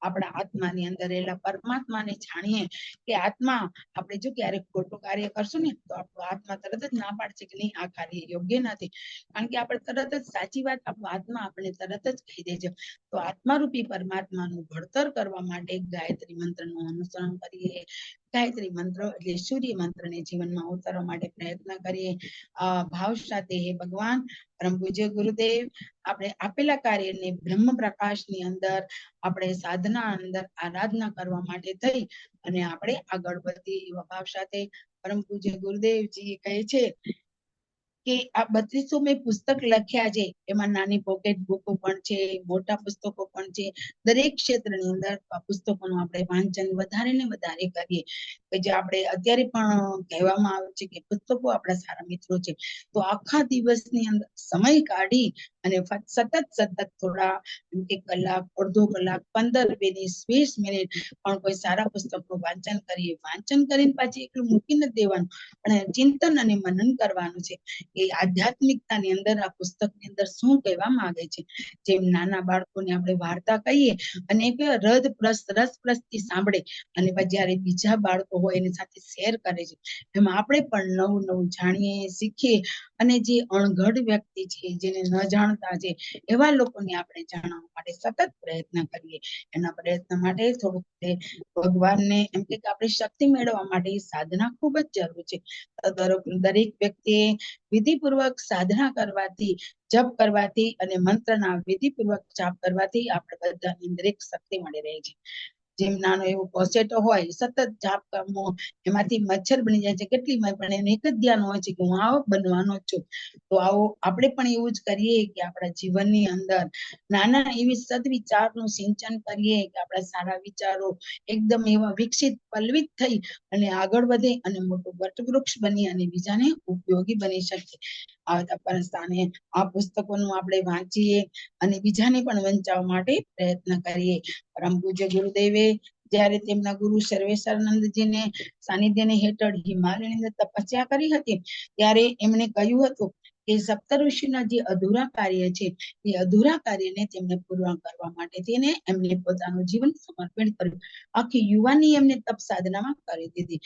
આપણા આત્માની અંદર રહેલા પરમાત્માને જાણીએ કે આત્મા, આપણે જો ક્યારેક ખોટું કાર્ય કરશું ને તો આપણો આત્મા તરત જ ના પાડશે કે નહીં, આ કાર્ય યોગ્ય નથી. કારણ કે આપણે તરત જ સાચી વાત આપણો આત્મા આપણે તરત જ કહી દે છે. તો આત્મારૂપી પરમાત્માનું ઘડતર કરવા માટે ગાયત્રી મંત્રનું અનુસરણ કરીએ. ગાયત્રી મંત્ર એટલે સૂર્ય મંત્રને જીવનમાં ઉતારવા માટે પ્રયત્ન કરીએ. ભાવ સાથે હે ભગવાન, પરમ પૂજ્ય ગુરુદેવ, આપણે આપેલા કાર્યને બ્રહ્મ પ્રકાશની અંદર આપણે સાધના અંદર આરાધના કરવા માટે થઈ અને આપણે આગળ વધીએ એવા ભાવ સાથે પરમ પૂજ્ય ગુરુદેવજી કહે છે કે આ 3200 મેં પુસ્તક લખ્યા છે, એમાં નાની પોકેટ બુકો પણ છે, મોટા પુસ્તકો પણ છે. દરેક ક્ષેત્રની અંદર આ પુસ્તકોનું આપણે વાંચન વધારે ને વધારે કરીએ. કે જે આપણે અત્યારે પણ કહેવામાં આવે છે કે પુસ્તકો આપણા સારા મિત્રો છે. તો આખા દિવસની અંદર સમય કાઢી અને સતત થોડા એક કલાક, અડધો કલાક, 15, 20 મિનિટ પણ કોઈ સારા પુસ્તકનું વાંચન કરીએ. વાંચન કરીને પાછી એટલું મૂકી નથી દેવાનું, પણ ચિંતન અને મનન કરવાનું છે કે આધ્યાત્મિકતાની અંદર આ પુસ્તકની અંદર શું કહેવા માંગે છે. જેમ નાના બાળકોને આપણે વાર્તા કહીએ અને એક રસપ્રસથી સાંભળે અને પછી જયારે બીજા બાળકો હોય એની સાથે શેર કરે છે, એમાં આપણે પણ નવું જાણીએ, શીખીએ અને જે અણઘડ વ્યક્તિ છે, જેને ન જાણતા છે, એવા લોકોને આપણે જાણવા માટે સતત પ્રયત્ન કરીએ. એના પ્રયત્ન માટે થોડુંક ભગવાનને એમ કે આપણે શક્તિ મેળવવા માટે સાધના ખૂબ જ જરૂર છે. દરેક વ્યક્તિએ વિધિપૂર્વક સાધના કરવાથી, જપ કરવાથી અને મંત્રના વિધિપૂર્વક જાપ કરવાથી આપણે બધાની અંદર એક શક્તિ મળી રહે છે. જેમ નાનો એવો પોસેટો હોય, સતત જાપ કરવો, એમાંથી મચ્છર બની જાય છે કેટલી વાર, પણ એને એક જ ધ્યાન હોય છે કે હું આવો બનવાનો જ છું. તો આવો આપણે પણ એવું જ કરીએ કે આપણા જીવનની અંદર નાના એવી સદવિચારનું સિંચન કરીએ કે આપણા સારા વિચારો એકદમ એવા વિકસિત પલ્વિત થઈ અને આગળ વધે અને મોટું વટવૃક્ષ બની અને બીજાને ઉપયોગી બની શકે. આવતા પરસ્થાને આ પુસ્તકોનું આપણે વાંચીએ અને બીજાને પણ વંચાવવા માટે પ્રયત્ન કરીએ. પરમ પૂજ્ય ગુરુદેવે જ્યારે તેમના ગુરુ સર્વેશ્વરાનંદજીને સાનિધ્યને હેઠળ હિમાલયની અંદર તપસ્યા કરી હતી, ત્યારે એમણે કહ્યું હતું કે સપ્તઋષિના જે અધૂરા કાર્ય છે, એ અધૂરા કાર્યને તેમને પૂર્ણ કરવા માટે તેને એમને પોતાનું જીવન સમર્પિત કર્યું. આખી યુવાની એમને તપ સાધનામાં કરી દીધી.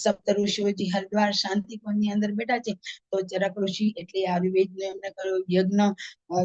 સપ્તઋષિઓજી હરિદ્વાર શાંતિકુંજની અંદર બેઠા છે, તો ચરક ઋષિ એટલે આયુર્વેદનો એમને કર્યો યજ્ઞ,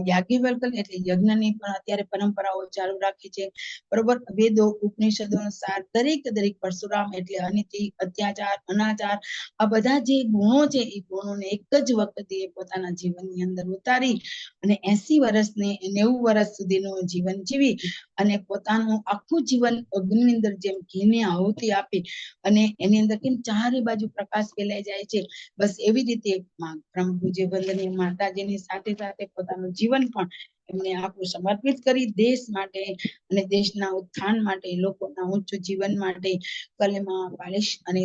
યાજ્ઞવલ્ક એટલે યજ્ઞની પણ અત્યારે પરંપરાઓ ચાલુ રાખી છે. બરોબર, વેદો ઉપનિષદોનો સાર દરેક પરશુરામ એટલે અનિતિ, અત્યાચાર, અનાચાર, આ બધા જે ગુણો છે એ ગુણોને એક જ વખતે પોતાના જીવનની અંદર ઉતારી અને 80 વર્ષને 90 વર્ષ સુધીનું જીવન જીવી અને પોતાનું આખું જીવન અગ્નિની અંદર જેમ ઘીને આહુતિ આપી અને એની અંદર કેમ ચારે બાજુ પ્રકાશ ફેલાઈ જાય છે, બસ એવી રીતે પરમ પૂજ્ય વંદનીય માતાજીની સાથે સાથે પોતાનું જીવન પણ એમને આખું સમર્પિત કરી દેશ માટે અને દેશના ઉત્થાન માટે, લોકોના ઉચ્ચ જીવન માટે, કલેમા પાલિશ અને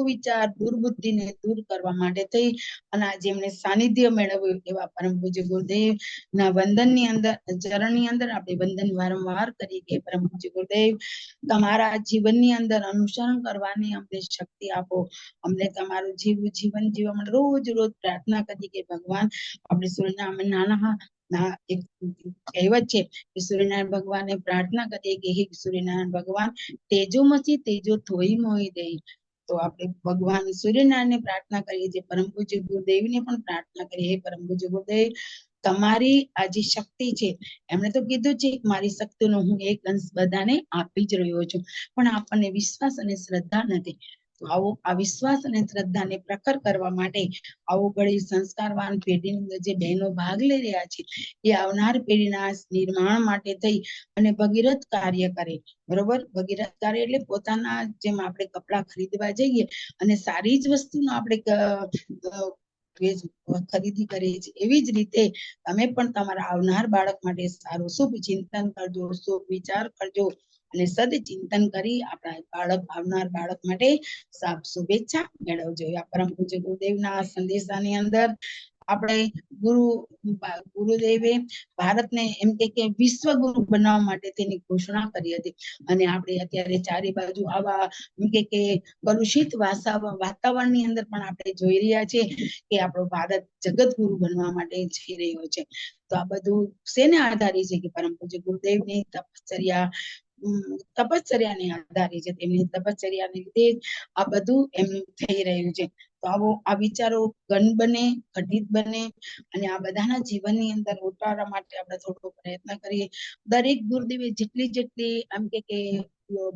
વિચાર દુર્બુદ્ધિને દૂર કરવા માટે થઈ અને આજે એમને સાનિધ્ય મેળવ્યું એવા પરમ પૂજ્ય ગુરુદેવ ના વંદનની અંદર, ચરણની અંદર આપણે વંદન વારંવાર કરીએ કે પરમ પૂજ્ય ગુરુદેવ તમારા જીવનની અંદર અનુસરણ કરવાની અમને શક્તિ આપો. અમને તમારું જીવન જીવવા માટે રોજ પ્રાર્થના કરીએ કે ભગવાન આપણે સૂર્યનારાયણ નાના એક કહેવત છે કે સૂર્યનારાયણ ભગવાનને પ્રાર્થના કરીએ કે હે સૂર્યનારાયણ ભગવાન તેજોમસી તેજો થોઈ મોઈ દે. તો આપણે ભગવાન સૂર્યનારાયણને પ્રાર્થના કરીએ છીએ, પરમ પૂજ્ય ગુરુદેવને પણ પ્રાર્થના કરીએ, હે પરમ પૂજ્ય ગુરુદેવ તમારી આ જે શક્તિ છે, એમણે તો કીધું છે મારી શક્તિનો હું એક અંશ બધાને આપી જ રહ્યો છું, પણ આપણને વિશ્વાસ અને શ્રદ્ધા નથી. તો આવો આ વિશ્વાસ અને શ્રદ્ધાને પ્રખર કરવા માટે આવો ઘડી સંસ્કારવાન પેઢીની અંદર જે બહેનો ભાગ લઈ રહ્યા છે, એ આવનાર પેઢીના નિર્માણ માટે થઈ અને ભગીરથ કાર્ય કરે. બરોબર, ભગીરથ કાર્ય એટલે પોતાના જેમ આપણે કપડા ખરીદવા જઈએ અને સારી જ વસ્તુનો આપણે ખરીદી કરીએ છીએ, એવી જ રીતે તમે પણ તમારા આવનાર બાળક માટે સારું શુભ ચિંતન કરજો, શુભ વિચાર કરજો અને સદ ચિંતન કરી આપણા આવનાર બાળક માટે સાફ શુભેચ્છા મેળવજો. આ પરમ પૂજ્ય ગુરુદેવના સંદેશાની અંદર આપણે ગુરુદેવે ભારતને એમ કે વિશ્વ ગુરુ બનાવવા માટે તેની ઘોષણા કરી હતી અને આપણે અત્યારે ચારે બાજુ આવા એમ કે કલુષિત વાતાવરણની અંદર પણ આપણે જોઈ રહ્યા છીએ કે આપણો ભારત જગત ગુરુ બનવા માટે જઈ રહ્યો છે. તો આ બધું શેને આધારિત છે કે પરમ પૂજ્ય ગુરુદેવની તપશ્ચર્યાને આધારે છે. તેમની તપશ્ચર્યાને લીધે આ બધું એમનું થઈ રહ્યું છે. તો આવો આ વિચારો ઘન બને, ઘટિત બને અને આ બધાના જીવનની અંદર ઉતારવા માટે આપણે થોડો પ્રયત્ન કરીએ. દરેક ગુરુદેવે જેટલી એમ કે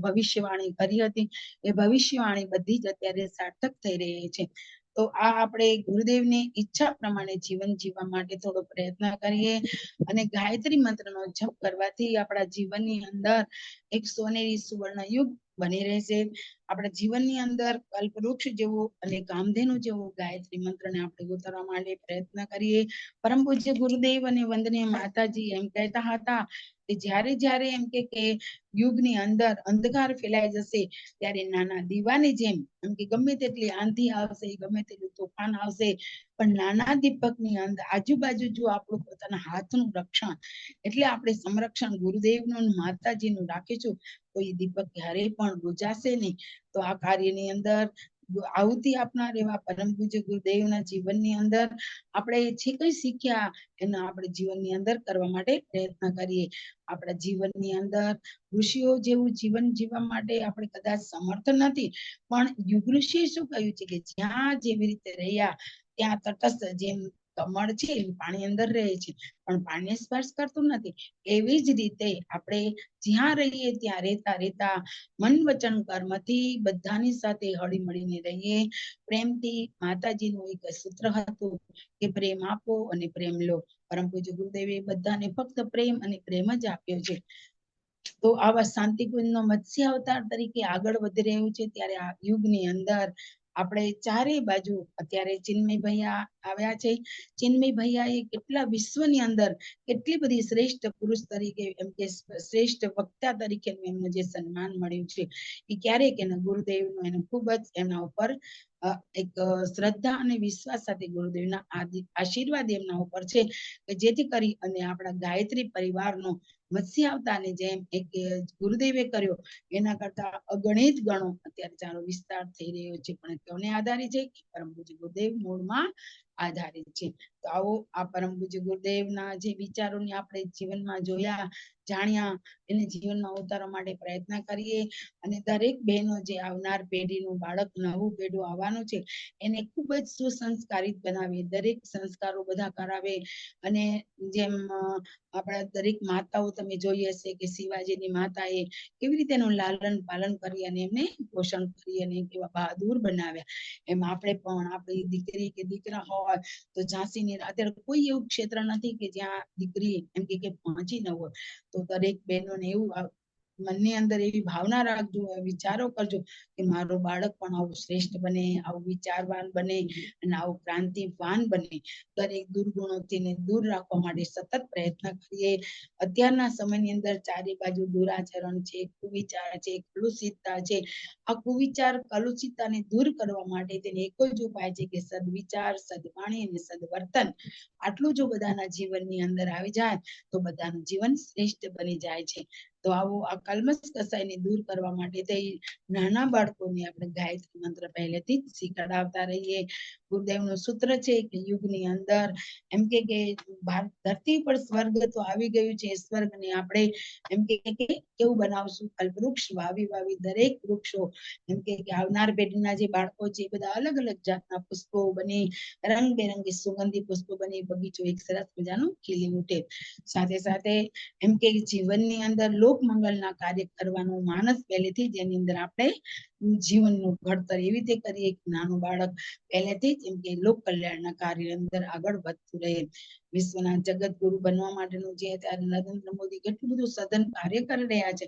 ભવિષ્યવાણી કરી હતી, એ ભવિષ્યવાણી બધી જ અત્યારે સાર્થક થઈ રહી છે. તો આ આપણે ગુરુદેવની ઈચ્છા પ્રમાણે જીવન જીવવા માટે થોડો પ્રયત્ન કરીએ અને ગાયત્રી મંત્રનો જપ કરવાથી આપણા જીવનની અંદર એક સોનેરી સુવર્ણ યુગ બની રહેશે. આપણા જીવનની અંદર કલ્પવૃક્ષ જેવું અને કામધેનુ જેવું ગાયત્રી મંત્રને આપણે ઉતારવા માટે પ્રયત્ન કરીએ. પરમ પૂજ્ય ગુરુદેવ અને વંદનીય માતાજી એમ કહેતા હતા કે જ્યારે એમ કે યુગની અંદર અંધકાર ફેલાઈ જશે, ત્યારે નાના દીવાની જેમ એમ કે ગમે તેટલી આંધી આવશે, ગમે તેટલું તોફાન આવશે, પણ નાના દીપકની અંદર આજુબાજુ જો આપણું પોતાના હાથનું રક્ષણ એટલે આપણે સંરક્ષણ ગુરુદેવનું માતાજીનું રાખીશું, તો એ દીપક ક્યારેય પણ બુજાશે નહીં. તો આ કાર્યની અંદર આહુતિ આપનાર એવા પરમ પૂજ્ય ગુરુદેવના જીવનની અંદર આપણે જે કઈ શીખ્યા એના આપણે જીવનની અંદર કરવા માટે પ્રયત્ન કરીએ. આપણા જીવનની અંદર ઋષિઓ જેવું જીવન જીવવા માટે આપણે કદાચ સમર્થ નથી, પણ યુગ ઋષિએ શું કહ્યું છે કે જ્યાં જેવી રીતે રહ્યા ત્યાં તટસ્થ, જેમ કમળ છે પાણી અંદર રહે છે પણ પાણીને સ્પર્શ કરતું નથી, એવી જ રીતે આપણે જ્યાં રહીએ ત્યાં રહેતા મન વચન કર્મથી બધાની સાથે હળી મળીને રહીએ. પ્રેમથી માતાજીનું એક સૂત્ર હતું કે પ્રેમ આપો અને પ્રેમ લો. પરમ પૂજ્ય ગુરુદેવે બધાને ફક્ત પ્રેમ અને પ્રેમ જ આપ્યો છે. તો આવા શાંતિકુંજનો મત્સ્ય અવતાર તરીકે આગળ વધી રહ્યું છે. ત્યારે આ યુગની અંદર આપણે ચારેય બાજુ અત્યારે ચિન્મય ભૈયા આવ્યા છે. ચિન્મય ભૈયા એ કેટલા વિશ્વની અંદર કેટલી બધી શ્રેષ્ઠ પુરુષ તરીકે એમ કે શ્રેષ્ઠ વક્તા તરીકે એમને જે સન્માન મળ્યું છે એ ક્યારેક એના ગુરુદેવનું એને ખૂબ જ એના ઉપર એક શ્રદ્ધા અને વિશ્વાસ સાથે ગુરુદેવના આશીર્વાદ એમના ઉપર છે, કે જેથી કરી અને આપણા ગાયત્રી પરિવારનો મત્સ્ય અવતારની જેમ એક ગુરુદેવે કર્યો એના કરતા અગણિત ગણો અત્યારે ચાલો વિસ્તાર થઈ રહ્યો છે. પણ કોને આધારિત છે? પરમ પૂજ્ય ગુરુદેવ મૂળમાં આધારિત છે. તો આવો આ પરમ પૂજ્ય ગુરુદેવના જે વિચારોને આપણે જીવનમાં જોયા, જાણ્યા, એને જીવનમાં ઉતારવા માટે પ્રયત્ન કરીએ. અને દરેક બહેનો જે આવનાર પેઢીનું બાળક નવું પેઢું આવવાનું છે એને ખૂબ જ સુસંસ્કારિત બનાવીએ, દરેક સંસ્કારો બધા કરાવે. અને જેમ આપણા દરેક માતાઓ તમે જોઈ હશે કે શિવાજીની માતાએ કેવી રીતે એનું લાલન પાલન કરી અને એમને પોષણ કરી અને કેવા બહાદુર બનાવ્યા, એમ આપણે પણ આપણી દીકરી કે દીકરા હોય તો ઝાંસીની અત્યારે કોઈ એવું ક્ષેત્ર નથી કે જ્યાં દીકરી એમ કે પહોંચી ન હોય. તો દરેક બહેનોને એવું મનની અંદર એવી ભાવના રાખજો, વિચારો કરજો કે મારું બાળક પણ આવું શ્રેષ્ઠ બને, આવું વિચારવાન બને અને આવું ક્રાંતિવાન બને. દરેક દુર્ગુણોથી દૂર રાખવા માટે સતત પ્રયત્ન કરીએ. અત્યારના સમયની અંદર ચારે બાજુ દુરાચરણ છે, કુવિચાર છે, કલુષિતતા છે. આ કુવિચાર કલુષિતતાને દૂર કરવા માટે તેને એક જ ઉપાય છે કે સદવિચાર, સદવાણી અને સદવર્તન. આટલું જો બધાના જીવનની અંદર આવી જાય તો બધાનું જીવન શ્રેષ્ઠ બની જાય છે. તો આવો આ કલ્મશ કસાયને દૂર કરવા માટે તે નાના બાળકોને આપણે ગાયત્રી મંત્ર પહેલેથી જ શીખડાવતા રહીએ. ગુરુદેવનું સૂત્ર છે કે યુગની અંદર એમ કે ધરતી પર સ્વર્ગ તો આવી ગયું છે, સ્વર્ગને આપણે એમ કે કેવું બનાવશું? કલ્પવૃક્ષ વાવી વાવી દરેક વૃક્ષો એમ કે આવનાર પેઢીના જે બાળકો છે એ બધા અલગ અલગ જાતના પુષ્પો બની, રંગબેરંગી સુગંધી પુષ્પો બની બગીચો એક સરસ મજાનું ખીલી ઉઠે. સાથે સાથે એમ કે જીવનની અંદર લોક મંગલના કાર્ય કરવાનું માનસ પહેલેથી જ એની અંદર આપણે જીવનનું ઘડતર એવી રીતે કરીએ કે નાનું બાળક પહેલેથી જ એમ કે લોક કલ્યાણના કાર્ય અંદર આગળ વધતું રહે. વિશ્વના જગત ગુરુ બનવા માટેનું જે અત્યારે નરેન્દ્ર મોદી કેટલું બધું સઘન કાર્ય કરી રહ્યા છે,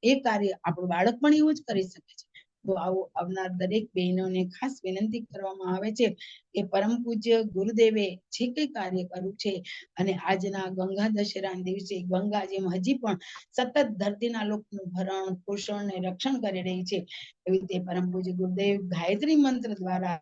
એ કાર્ય આપણું બાળક પણ એવું જ કરી શકે છે. તો આવું આવનાર દરેક બહેનોને ખાસ વિનંતી કરવામાં આવે છે કે પરમ પૂજ્ય ગુરુદેવે જે કઈ કાર્ય કર્યું છે અને આજના ગંગા દશેરાના દિવસે ગંગા જેમ હજી પણ સતત ધરતીના લોકોનું ભરણ પોષણ ને રક્ષણ કરી રહી છે, એવી રીતે પરમ પૂજ્ય ગુરુદેવ ગાયત્રી મંત્ર દ્વારા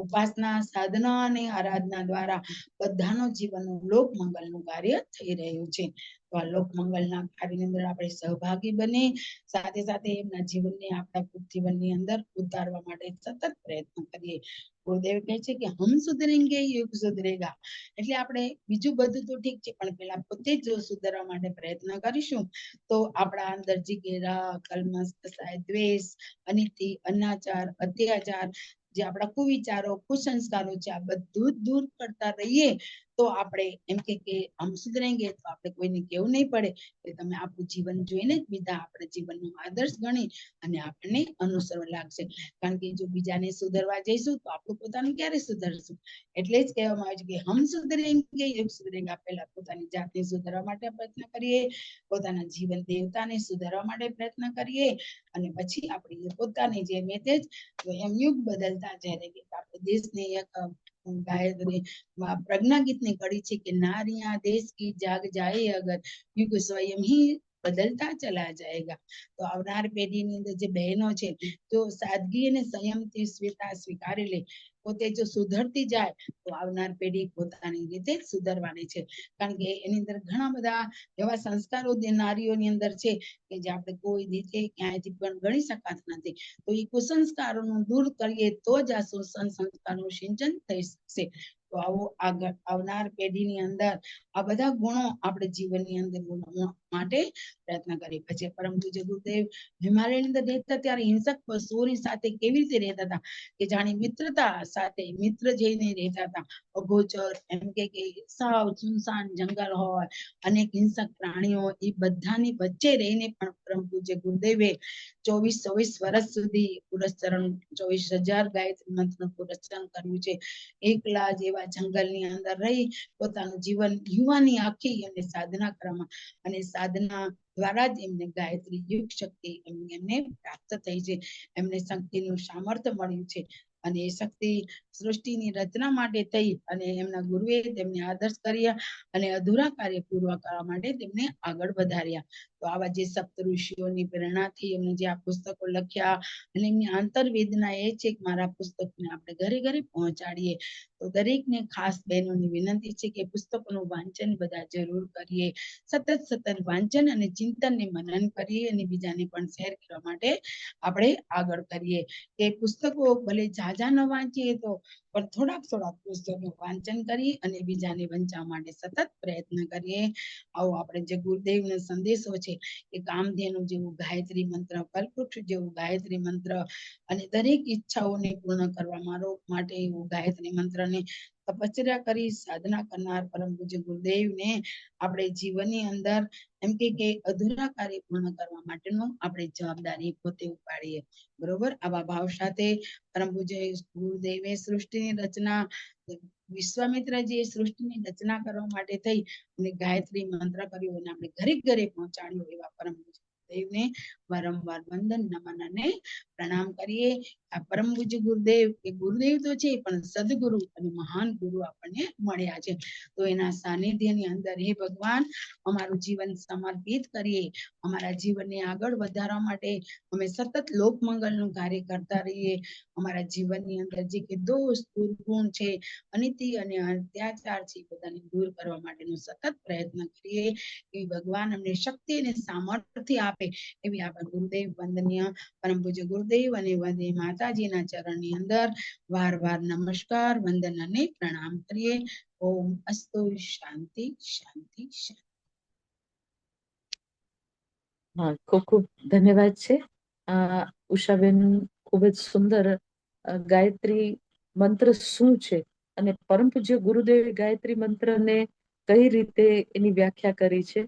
ઉપાસના, સાધના અને આરાધના દ્વારા બધાનો જીવનનું લોક મંગલનું કાર્ય થઈ રહ્યું છે. તો આ લોક મંગલના કાર્યની અંદર આપણે સહભાગી બની સાથે સાથે એમના જીવનને આપણા જીવનની અંદર ઉતારવા માટે સતત પ્રયત્ન કરીએ. ગુરુદેવ કહે છે કે હમ સુધરેંગે યુગ સુધરેગા. એટલે આપણે બીજું બધું તો ઠીક છે, પણ પેલા પોતે જ સુધારવા માટે પ્રયત્ન કરીશું તો આપણા અંદર જે ઘેરા, કલ્મશ, કસાય, દ્વેષ, અનીતિ, અનાચાર, અત્યાચાર, જે આપણા કુવિચારો, કુસંસ્કારો છે આ બધું જ દૂર કરતા રહીએ તો આપણે એમ કે હમ સુધરેંગે તો આપણે કોઈને કેવું નહીં પડે કે તમે આપણું જીવન જોઈને જ બીજા આપણે જીવનનો આદર્શ ગણી અને આપણને અનુસરવા લાગશે. કારણ કે જો બીજાને સુધરવા જઈશું તો આપણું પોતાનું ક્યારે સુધરશું? એટલે જ કહેવામાં આવે છે કે હમ સુધરેંગે યુગ સુધરેગા. પહેલા પોતાની જાતને સુધારવા માટે પ્રયત્ન કરીએ, પોતાના જીવન દેવતાને સુધારવા માટે પ્રયત્ન કરીએ અને પછી આપણે પોતાની જે મેસેજ એમ યુગ બદલતા જાય કે આપણે દેશને એક ગાયત્રી પ્રજ્ઞા ગીતની કડી છે કે નારિયા દેશ કી જાગ જાય અગર યુગ સ્વયં ही બદલતા ચલા જાયેગા. તો આવનાર પેઢીની અંદર જે બહેનો છે તો સાદગી અને સંયમથી સ્વીકારી લે, પોતે જો સુધરતી જાય તો આવનાર પેઢી પોતાની રીતે સુધરવાની છે. કારણ કે એની અંદર ઘણા બધા એવા સંસ્કારો નારીઓની અંદર છે કે જે આપણે કોઈ રીતે ક્યાંયથી પણ ગણી શકાતા નથી. તો એ કુસંસ્કારોનું દૂર કરીએ તો જ આ સુસંસ્કારનું સિંચન થઈ શકશે. તો આવો આગળ આવનાર પેઢીની અંદર આ બધા ગુણો આપણે જીવનની અંદર માટે પ્રયત્ન કરીએ. પછી પરમ પૂજ્ય ગુરુદેવ હિમાલયની અંદર રહેતા ત્યારે હિંસક પશુઓની સાથે કેવી રીતે રહેતા હતા કે જાણે મિત્રતા સાથે મિત્ર જઈને રહેતા હતા. અગોચર એમ કે સાવ સુનસાન જંગલ હોય, અનેક હિંસક પ્રાણીઓ, એ બધાની વચ્ચે રહીને પણ પરમ પૂજ્ય ગુરુદેવે 24 વર્ષ સુધી પુરસ્ચરણ 24,000 ગાયત્રી મંત્રનું પુરસ્ચરણ કર્યું છે. એકલા જેવા એવા જંગલની અંદર રહી પોતાનું જીવન યુવાની આખી અને સાધના કરવામાં અને સાધના દ્વારા જ એમને ગાયત્રી યુગ શક્તિ એમને પ્રાપ્ત થઈ છે. એમને શક્તિનું સામર્થ્ય મળ્યું છે અને એ શક્તિ સૃષ્ટિની રચના માટે થઈ અને એમના ગુરુએ તેમને આદર્શ કર્યા અને અધૂરા કાર્ય પૂર્ણ કરવા માટે તેમને આગળ વધાર્યા. તો આવા જે સપ્ત ઋષિઓની પ્રેરણાથી એમને જે આ પુસ્તકો લખ્યા અને એમની આંતરવેદના એ છે કે મારા પુસ્તકને આપણે ઘરે ઘરે પહોંચાડીએ. તો દરેકને ખાસ બહેનોની વિનંતી છે કે પુસ્તકોનું વાંચન બધા જરૂર કરીએ. સતત વાંચન અને ચિંતનને મનન કરીએ અને બીજાને પણ શેર કરવા માટે આપણે આગળ કરીએ. કે પુસ્તકો ભલે ઝાઝા ન વાંચીએ તો પણ થોડાક પુસ્તકો વાંચન કરી અને બીજાને વંચાવવા માટે સતત પ્રયત્ન કરીએ. આવો આપણે જે ગુરુદેવનો સંદેશો છે એ કામધેનુ જેવું ગાયત્રી મંત્ર, કલ્પવૃક્ષ જેવું ગાયત્રી મંત્ર અને દરેક ઈચ્છાઓને પૂર્ણ કરવા માટે એવું ગાયત્રી મંત્રને તપશ્ચર્યા કરી સાધના કરનાર પરમ પૂજ્ય ગુરુદેવને આપણે જીવનની અંદર એમ કે અધૂરા કાર્ય પૂર્ણ કરવા માટેનો આપણે જવાબદારી પોતે ઉપાડીએ. બરોબર. આવા ભાવ સાથે પરમ પૂજ્ય ગુરુદેવે સૃષ્ટિની રચના વિશ્વામિત્રજી સૃષ્ટિની રચના કરવા માટે થઈ અને ગાયત્રી મંત્ર કર્યું અને આપણે ઘરે ઘરે પહોંચાડ્યું એવા પરમ પૂજ્ય ગુરુદેવને વારંવાર વંદન નમન અને પ્રણામ કરીએ. આ પરમ પૂજ્ય ગુરુદેવ એ ગુરુદેવ તો છે પણ સદગુરુ અને મહાન ગુરુ આપણને મળ્યા છે. તો એના સાનિધ્યની અંદર હે ભગવાન અમારું જીવન સમર્પિત કરીએ. અમારા જીવનને આગળ વધારવા માટે અમે સતત લોકમંગલનું કાર્ય કરતા રહીએ. અમારા જીવનની અંદર જે કે દોષ દુર્ગુણ છે, અનિતિ અને અત્યાચાર છે બધાને દૂર કરવા માટેનો સતત પ્રયત્ન કરીએ. એ ભગવાન અમને શક્તિ અને સામર્થ્ય આપે એવી આપણે ગુરુદેવ વંદનીય પરમ પૂજ્ય ગુરુદેવ અને વંદે માતાજીના ચરણની અંદર વાર નમસ્કાર વંદન અને પ્રણામ કરીએ. ઓમ અસ્તુ શાંતિ શાંતિ શાંતિ. હા, ખૂબ ખૂબ ધન્યવાદ છે. ઉષાબેન ખૂબ જ સુંદર ગાયત્રી મંત્ર શું છે અને પરમ પૂજ્ય ગુરુદેવે ગાયત્રી મંત્રને કઈ રીતે એની વ્યાખ્યા કરી છે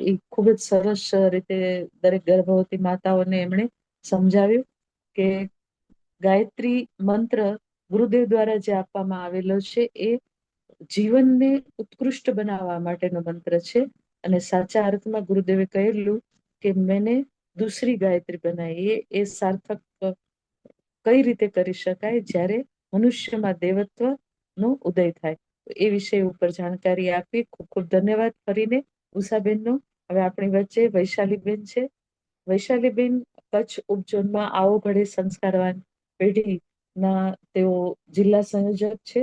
એ ખૂબ જ સરસ રીતે દરેક ગર્ભવતી માતાઓને એમણે સમજાવ્યું કે ગાયત્રી મંત્ર ગુરુદેવ દ્વારા જે આપવામાં આવેલો છે એ જીવનને ઉત્કૃષ્ટ બનાવવા માટેનો મંત્ર છે અને સાચા અર્થમાં ગુરુદેવે કહેલું કે મેને દૂસરી ગાયત્રી બનાવી. એ સાર્થક કઈ રીતે કરી શકાય જ્યારે મનુષ્યમાં દેવત્વ નો ઉદય થાય. એ વિષય ઉપર જાણકારી આપી. ખૂબ ખૂબ ધન્યવાદ ફરીને ઉષાબેનનો. હવે આપણી વચ્ચે વૈશાલીબેન છે. વૈશાલીબેન કચ્છ ઉપઝોનમાં આવો ઘડે સંસ્કારવાન પેઢીના તેઓ જિલ્લા સંયોજક છે.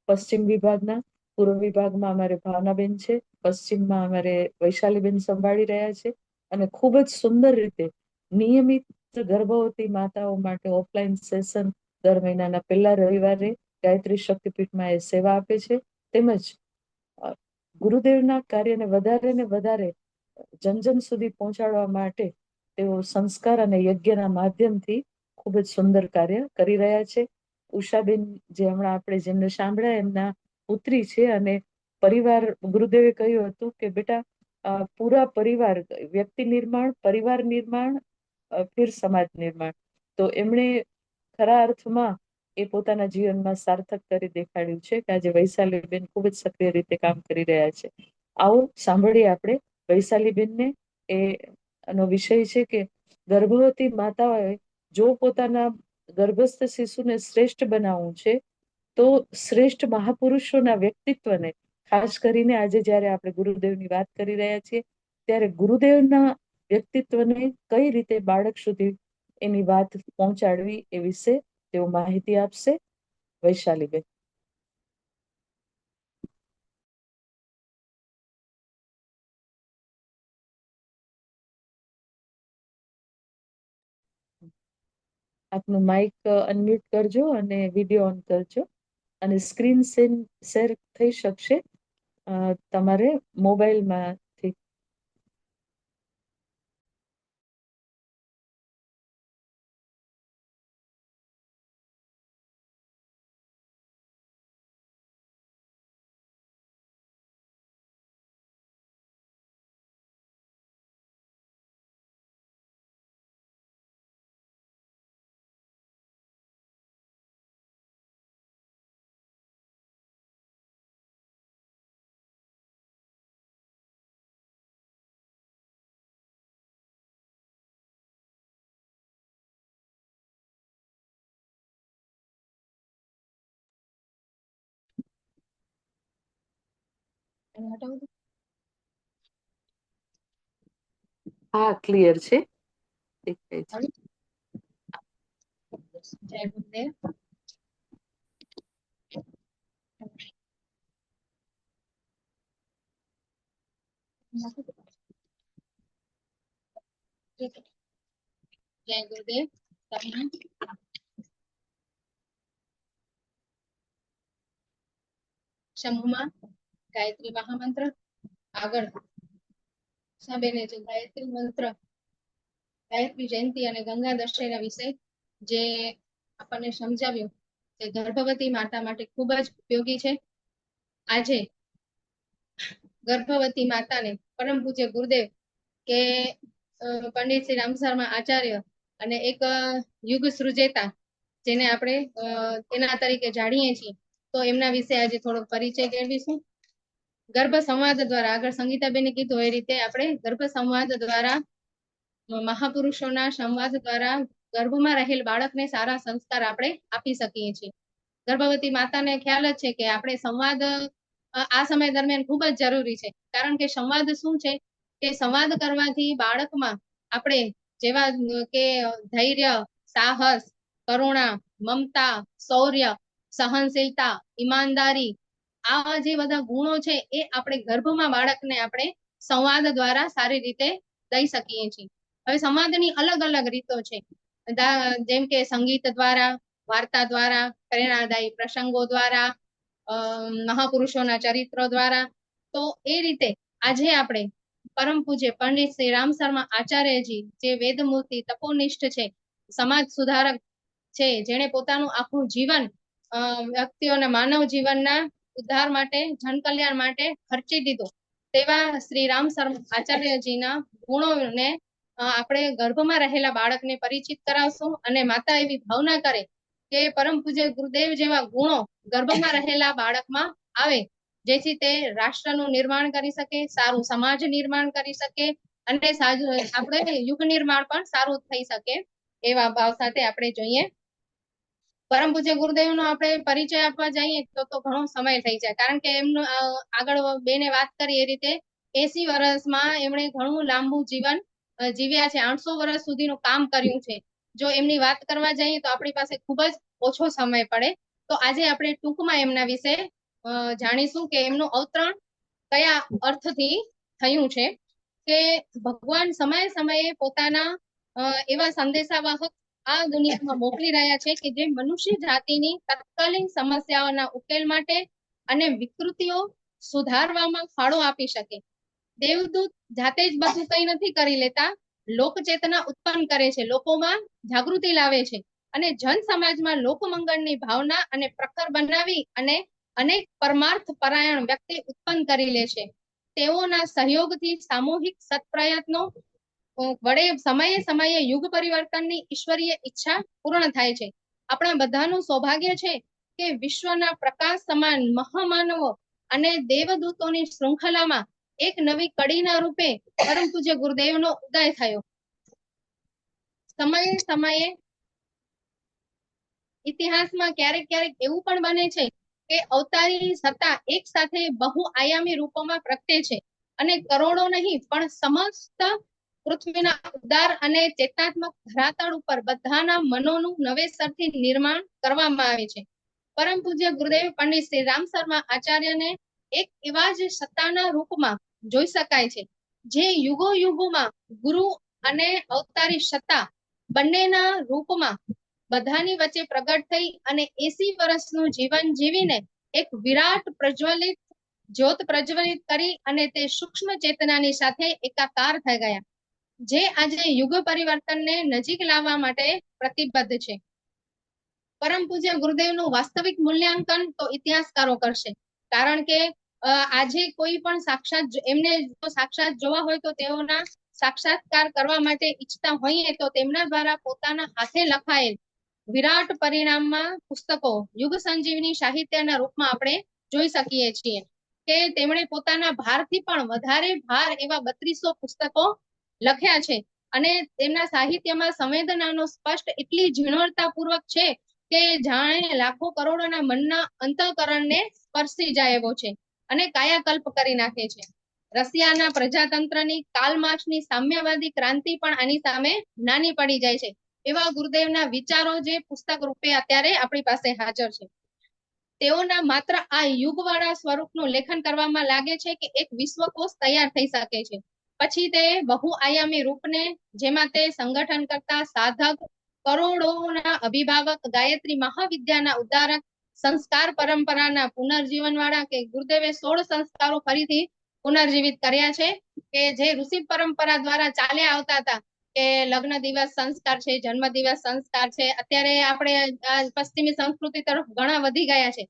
પશ્ચિમ વિભાગના. પૂર્વ વિભાગમાં અમારે ભાવનાબેન છે. પશ્ચિમમાં અમારે વૈશાલીબેન સંભાળી રહ્યા છે અને ખૂબ જ સુંદર રીતે નિયમિત ગર્ભવતી માતાઓ માટે ઓફલાઈન સેશન દર મહિનાના પહેલા રવિવારે ગાયત્રી શક્તિપીઠમાં એ સેવા આપે છે. તેમજ ગુરુદેવના કાર્યને વધારે ને વધારે જન સુધી પહોંચાડવા માટે તેઓ સંસ્કાર અને યજ્ઞના માધ્યમથી ખૂબ જ સુંદર કાર્ય કરી રહ્યા છે. ઉષાબેન જે હમણાં આપણે જેમને સાંભળ્યા એમના પુત્રી છે અને પરિવાર ગુરુદેવે કહ્યું હતું કે બેટા પૂરા પરિવાર વ્યક્તિ નિર્માણ, પરિવાર નિર્માણ, ફિર સમાજ નિર્માણ. તો એમણે ખરા અર્થમાં એ પોતાના જીવનમાં સાર્થક કરી દેખાડ્યું છે કે આજે વૈશાલીબેન ખૂબ જ સક્રિય રીતે કામ કરી રહ્યા છે. આવો સાંભળીએ આપણે વૈશાલીબેનને. એનો વિષય છે કે ગર્ભવતી માતાઓએ જો પોતાના ગર્ભસ્થ શિશુને શ્રેષ્ઠ બનાવવું છે તો શ્રેષ્ઠ મહાપુરુષોના વ્યક્તિત્વને ખાસ કરીને આજે જ્યારે આપણે ગુરુદેવની વાત કરી રહ્યા છીએ ત્યારે ગુરુદેવના વ્યક્તિત્વને કઈ રીતે બાળક સુધી એની વાત પહોંચાડવી એ વિશે તેઓ માહિતી આપશે. વૈશાલીબેન. આપનું માઇક અનમ્યુટ કરજો અને વિડીયો ઓન કરજો અને સ્ક્રીન શેર થઈ શકશે તમારે મોબાઈલમાંથી. હા, ક્લિયર છે. દેખાય છે. જય ગુરુદેવ. જય ગુરુદેવ. સમૂહમાં ગાયત્રી મહામંત્ર આગળ સાબેને જે ગાયત્રી મંત્ર, ગાયત્રી જયંતિ અને ગંગા દશેરા વિશે જે આપણને સમજાવ્યું તે ગર્ભવતી માતા માટે ખૂબ જ ઉપયોગી છે. આજે ગર્ભવતી માતાને પરમ પૂજ્ય ગુરુદેવ કે પંડિત શ્રી રામ શર્મા આચાર્ય અને એક યુગ સૃજેતા જેને આપણે તેના તરીકે જાણીએ છીએ, તો એમના વિશે આજે થોડો પરિચય મેળવીશું. ગર્ભ સંવાદ દ્વારા, આગળ સંગીતાબેને કીધું એ રીતે આપણે ગર્ભ સંવાદ દ્વારા, મહાપુરુષોના સંવાદ દ્વારા ગર્ભમાં રહેલ બાળકને સારા સંસ્કાર આપણે આપી શકીએ છીએ. ગર્ભવતી માતાને ખ્યાલ જ છે કે આપણે સંવાદ આ સમય દરમિયાન ખૂબ જ જરૂરી છે. કારણ કે સંવાદ શું છે કે સંવાદ કરવાથી બાળકમાં આપણે જેવા કે ધૈર્ય, સાહસ, કરુણા, મમતા, શૌર્ય, સહનશીલતા, ઈમાનદારી, આ જે બધા ગુણો છે એ આપણે ગર્ભમાં બાળકને આપણે સંવાદ દ્વારા સારી રીતે દઈ શકીએ છીએ. હવે સંવાદની અલગ અલગ રીતો છે, જેમ કે સંગીત દ્વારા, વાર્તા દ્વારા, પ્રેરણાદાયી પ્રસંગો દ્વારા, મહાપુરુષોના ચરિત્રો દ્વારા. તો એ રીતે આજે આપણે પરમ પૂજ્ય પંડિત શ્રી રામ શર્મા આચાર્યજી, જે વેદમૂર્તિ, તપોનિષ્ઠ છે, સમાજ સુધારક છે, જેણે પોતાનું આખું જીવન વ્યક્તિઓના માનવ જીવનના ઉદ્ધાર માટે, જન કલ્યાણ માટે ખર્ચી દીધું, તેવા શ્રી રામ શર્મા આચાર્યજીના ગુણોને આપણે ગર્ભમાં રહેલા બાળકને પરિચિત કરાવશું. અને માતા એવી ભાવના કરે કે પરમ પૂજ્ય ગુરુદેવ જેવા ગુણો ગર્ભમાં રહેલા બાળકમાં આવે, જેથી તે રાષ્ટ્રનું નિર્માણ કરી શકે, સારું સમાજ નિર્માણ કરી શકે અને આપણે યુગ નિર્માણ પણ સારું થઈ શકે, એવા ભાવ સાથે આપણે જોઈએ. પરમ પૂજ્ય ગુરુદેવનો આપણે પરિચય આપવા જઈએ તો ઘણો સમય થઈ જાય, કારણ કે એમનું આગળ બેને વાત કરી એ રીતે 80 વર્ષમાં એમણે ઘણું લાંબુ જીવન જીવ્યા છે, 800 વર્ષ સુધીનું કામ કર્યું છે. જો એમની વાત કરવા જઈએ તો આપણી પાસે ખૂબ જ ઓછો સમય પડે. તો આજે આપણે ટૂંકમાં એમના વિશે જાણીશું કે એમનું અવતરણ કયા અર્થથી થયું છે. કે ભગવાન સમયે સમયે પોતાના એવા સંદેશાવાહક આ દુનિયામાં મોકલી રહ્યા છે કે જે મનુષ્ય જાતિની તત્કાલીન સમસ્યાઓના ઉકેલ માટે અને વિકૃતિઓ સુધારવામાં ફાળો આપી શકે. દેવદૂત જાતે જ બધું કઈ નથી કરી લેતા, લોક ચેતના ઉત્પન્ન કરે છે, લોકોમાં જાગૃતિ લાવે છે અને જન સમાજમાં લોકમંગળની ભાવના અને પ્રખર બનાવી અને અનેક પરમાર્થ પરાયણ વ્યક્તિ ઉત્પન્ન કરી લે છે. તેઓના સહયોગથી સામૂહિક સત્પ્રયત્નો વડે સમયે સમયે યુગ પરિવર્તનની ઈશ્વરીય ઈચ્છા પૂર્ણ થાય છે. આપણા બધાનું સૌભાગ્ય છે કે વિશ્વના પ્રકાશ સમાન મહામાનવો અને દેવદૂતોની શૃંખલામાં એક નવી કડીના રૂપે પરમ પૂજ્ય ગુરુદેવનો ઉદય થયો. સમયે સમયે ઇતિહાસમાં ક્યારેક ક્યારેક એવું પણ બને છે કે અવતારી સત્તા એક સાથે બહુ આયામી રૂપોમાં પ્રગટે છે અને કરોડો નહીં પણ સમસ્ત પૃથ્વીના ઉદાર અને ચેતનાત્મક ધરાતળ ઉપર બધાના મનોનું નવેસરથી નિર્માણ કરવામાં આવે છે. પરમ પૂજ્ય ગુરુદેવ પંડિત શ્રી રામ શર્મા આચાર્યને એક એવા જ સત્તાના રૂપમાં જોઈ શકાય છે, જે યુગો યુગોમાં ગુરુ અને અવતારી સત્તા બંનેના રૂપમાં બધાની વચ્ચે પ્રગટ થઈ અને 80 વર્ષનું જીવન જીવીને એક વિરાટ પ્રજ્વલિત જ્યોત પ્રજ્વલિત કરી અને તે સૂક્ષ્મ ચેતનાની સાથે એકાકાર થઈ ગયા, જે આજે યુગ પરિવર્તનને નજીક લાવવા માટે પ્રતિબદ્ધ છે. પરમ પૂજ્ય ગુરુદેવનું વાસ્તવિક મૂલ્યાંકન તો ઇતિહાસકારો કરશે, કારણ કે આજે કોઈ પણ સાક્ષાત એમને જો સાક્ષાત જોવા હોય તો તેઓના સાક્ષાત્કાર કરવા માટે ઈચ્છતા હોઈએ તો તેમના દ્વારા પોતાના હાથે લખાયેલ વિરાટ પરિણામમાં પુસ્તકો યુગ સંજીવની સાહિત્યના રૂપમાં આપણે જોઈ શકીએ છીએ કે તેમણે પોતાના ભારથી પણ વધારે ભાર એવા 3200 પુસ્તકો લખ્યા છે અને તેમના સાહિત્યમાં સંવેદનાનો સ્પષ્ટ એટલી ઝીણવટતાપૂર્વક છે કે જાણે લાખો કરોડોના મનના અંતઃકરણને સ્પર્શી જાય એવો છે. અને કાયાકલ્પ કરી નાખે છે. રશિયાના પ્રજાતંત્રની કાર્લ માર્ક્સની સામ્યવાદી ક્રાંતિ પણ આની સામે નાની પડી જાય છે. એવા ગુરુદેવના વિચારો જે પુસ્તક રૂપે અત્યારે આપણી પાસે હાજર છે. તેઓના માત્ર આ યુગવાળા સ્વરૂપનું લેખન કરવામાં લાગે છે કે એક વિશ્વકોશ તૈયાર થઈ શકે છે. પછી તે બહુઆયામી રૂપને, જેમાં તે સંગઠન કરતા સાધક, કરોડોના અભિભાવક, ગાયત્રી મહાવિદ્યાના ઉદ્ધારક, સંસ્કાર પરંપરાના પુનર્જીવન વાળા, કે ગુરુદેવે 16 સંસ્કારો ફરીથી પુનર્જીવિત કર્યા છે કે જે ઋષિ પરંપરા દ્વારા ચાલ્યા આવતા હતા, કે લગ્ન દિવસ સંસ્કાર છે, જન્મ દિવસ સંસ્કાર છે. અત્યારે આપણે પશ્ચિમી સંસ્કૃતિ તરફ ઘણા વધી ગયા છે,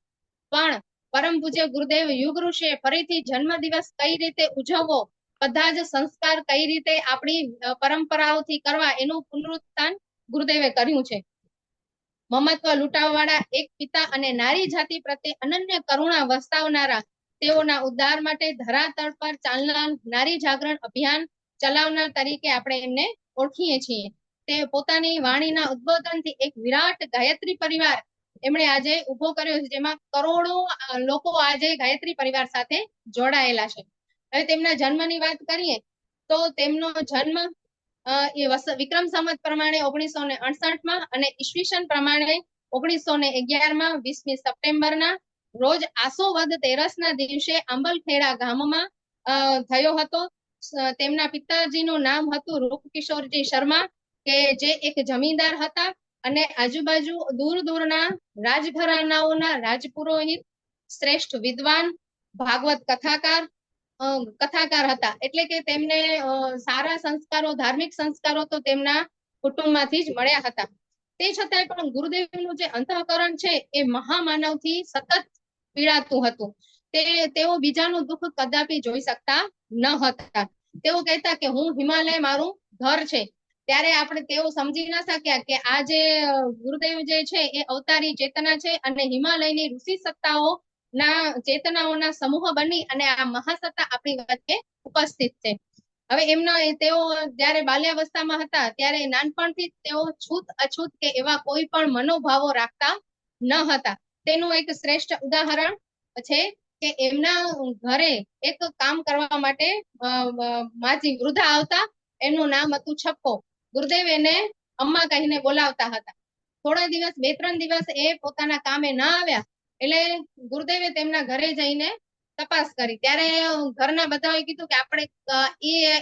પણ પરમ પૂજ્ય ગુરુદેવ યુગ ઋષિએ ફરીથી જન્મ દિવસ કઈ રીતે ઉજવવો, બધા જ સંસ્કાર કઈ રીતે આપણી પરંપરાઓથી કરવા, એનું પુનરુત્થાન ગુરુદેવે કર્યું છે. મમત્વ લૂંટાવવાળા એક પિતા અને નારી જાતિ પ્રત્યે અનન્ય કરુણા વરસાવનારા, તેઓના ઉદ્ધાર માટે ધરાતળ પર ચાલનાર નારી જાગરણ અભિયાન ચલાવનાર તરીકે આપણે એમને ઓળખીએ છીએ. તે પોતાની વાણીના ઉદ્બોધનથી એક વિરાટ ગાયત્રી પરિવાર એમણે આજે ઉભો કર્યો છે, જેમાં કરોડો લોકો આજે ગાયત્રી પરિવાર સાથે જોડાયેલા છે. હવે તેમના જન્મની વાત કરીએ તો તેમનો જન્મ વિક્રમ સંવત પ્રમાણે 1968 અને ઈસવીસન પ્રમાણે 1911 20મી સપ્ટેમ્બરના રોજ આસો વદ 13ના દિવસે આંબલખેડા ગામમાં થયો હતો. તેમના પિતાજીનું નામ હતું રૂપકિશોરજી શર્મા, કે જે એક જમીનદાર હતા અને આજુબાજુ દૂર દૂરના રાજઘરાનાઓના રાજપુરોહિત, શ્રેષ્ઠ વિદ્વાન, ભાગવત કથાકાર હતા. એટલે કે તેમને સારા સંસ્કારો, ધાર્મિક સંસ્કારો તો તેમના કુટુંબમાંથી જ મળ્યા હતા. તે છતાંય પણ ગુરુદેવનું જે અંતઃકરણ છે એ મહામાનવથી સતત પીડાતું હતું. તેઓ બીજાનું દુઃખ કદાપી જોઈ શકતા ન હતા. તેઓ કહેતા કે હું હિમાલય મારું ઘર છે. ત્યારે તેઓ સમજી ના શક્યા કે આ જે ગુરુદેવ જે છે એ અવતારી ચેતના છે અને હિમાલયની ઋષિ સત્તાઓ ના ચેતનાઓના સમૂહ બની અને આ મહાસત્તા આપણી વચ્ચે ઉપસ્થિત છે. હવે તેઓ જયારે બાલ્યાવસ્થામાં હતા ત્યારે નાનપણથી તેઓ છૂત અછૂત કે એવા કોઈ પણ મનોભાવો રાખતા ન હતા. તેનું એક શ્રેષ્ઠ ઉદાહરણ છે કે એમના ઘરે એક કામ કરવા માટે માજી વૃદ્ધા આવતા. એમનું નામ હતું છપ્પો. ગુરુદેવ એને અમ્મા કહીને બોલાવતા હતા. થોડા દિવસ, 2-3 દિવસ એ પોતાના કામે ના આવ્યા એટલે ગુરુદેવે તેમના ઘરે જઈને તપાસ કરી. ત્યારે ઘરના બધાએ કીધું કે આપણે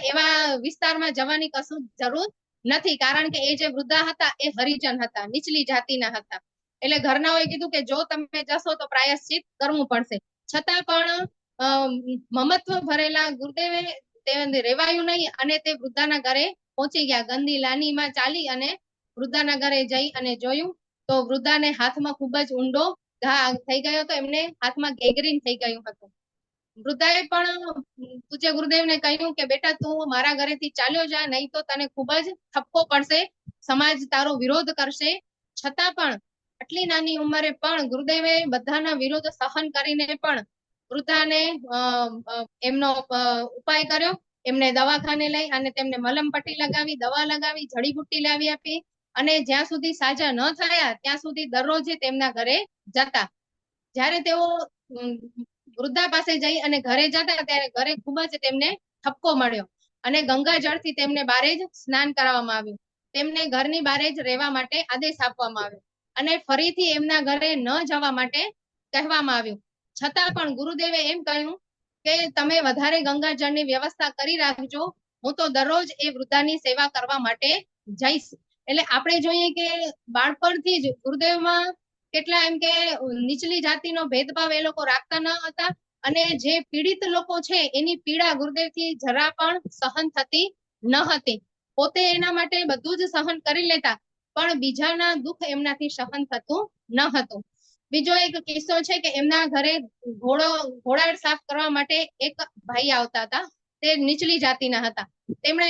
એવા વિસ્તારમાં જવાની કશું જરૂર નથી, કારણ કે એ જે વૃદ્ધા હતા એ હરિજન હતા, નીચલી જાતિના હતા. એટલે ઘરનાઓએ કીધું કે જો તમે જશો તો પ્રાયશ્ચિત કરવું પડશે. છતાં પણ મમત્વ ભરેલા ગુરુદેવે રેવાયું નહીં અને તે વૃદ્ધાના ઘરે પહોંચી ગયા. ગંદી લાનીમાં ચાલી અને વૃદ્ધાના ઘરે જઈ અને જોયું તો વૃદ્ધાને હાથમાં ખૂબ જ ઊંડો ઘા થઈ ગયો હતો. એમને હાથમાં ગેંગ્રીન થઈ ગયું હતું. વૃદ્ધાએ પણ પૂજ્ય ગુરુદેવને કહ્યું કે બેટા તું મારા ઘરેથી ચાલ્યો જા, નહીં તો તને ખૂબ જ ઠપકો પડશે, સમાજ તારો વિરોધ કરશે. છતાં પણ આટલી નાની ઉંમરે પણ ગુરુદેવે બધાના વિરોધ સહન કરીને પણ વૃદ્ધાને એમનો ઉપાય કર્યો. એમને દવાખાને લઈ અને તેમને મલમ પટ્ટી લગાવી, દવા લગાવી, જડીબુટ્ટી લાવી આપી અને જ્યાં સુધી સાજા ન થયા ત્યાં સુધી દરરોજ તેમના ઘરે જતા. જ્યારે તેઓ વૃદ્ધા પાસે જઈ અને ઘરે જતા ત્યારે ઘરે ખૂબ જ તેમને ઠપકો મળ્યો અને ગંગા જળથી તેમને બારે જ સ્નાન કરાવવામાં આવ્યું. તેમને ઘરની બારે જ રહેવા માટે આદેશ આપવામાં આવ્યો અને ફરીથી એમના ઘરે ન જવા માટે કહેવામાં આવ્યું. છતાં પણ ગુરુદેવે એમ કહ્યું કે તમે વધારે ગંગા જળની વ્યવસ્થા કરી રાખજો, હું તો દરરોજ એ વૃદ્ધાની સેવા કરવા માટે જઈશ. એટલે આપણે જોઈએ કે બાળપણથી જ ગુરુદેવમાં કેટલા એમ કે નીચલી જાતિનો ભેદભાવ એ લોકો રાખતા ન હતા અને જે પીડિત લોકો છે એની પીડા ગુરુદેવથી જરા પણ સહન થતી ન હતી. પોતે એના માટે બધું જ સહન કરી લેતા પણ બીજાના દુઃખ એમનાથી સહન થતું ન હતું. બીજો એક કિસ્સો છે કે એમના ઘરે ઘોડા સાફ કરવા માટે એક ભાઈ આવતા હતા. તે નીચલી જાતિના હતા. તેમણે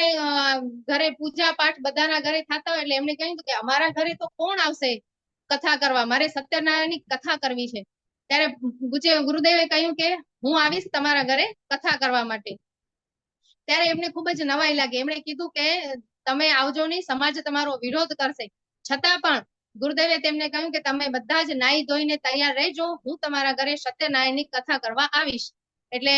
ઘરે પૂજા પાઠ બધાના ઘરે થતા હોય એટલે એમને કહ્યું કે અમારા ઘરે તો કોણ આવશે કથા કરવા, મારે સત્યનારાયણની કથા કરવી છે. ત્યારે પૂજ્ય ગુરુદેવે કહ્યું કે હું આવીશ તમારા ઘરે કથા કરવા માટે. ત્યારે એમને ખૂબ જ નવાઈ લાગી. એમણે કીધું કે તમે આવજો નહીં, સમાજ તમારો વિરોધ કરશે. છતાં પણ ગુરુદેવે તેમને કહ્યું કે તમે બધા જ નાઈ ધોઈને તૈયાર રહેજો, હું તમારા ઘરે સત્યનારાયણની કથા કરવા આવીશ. એટલે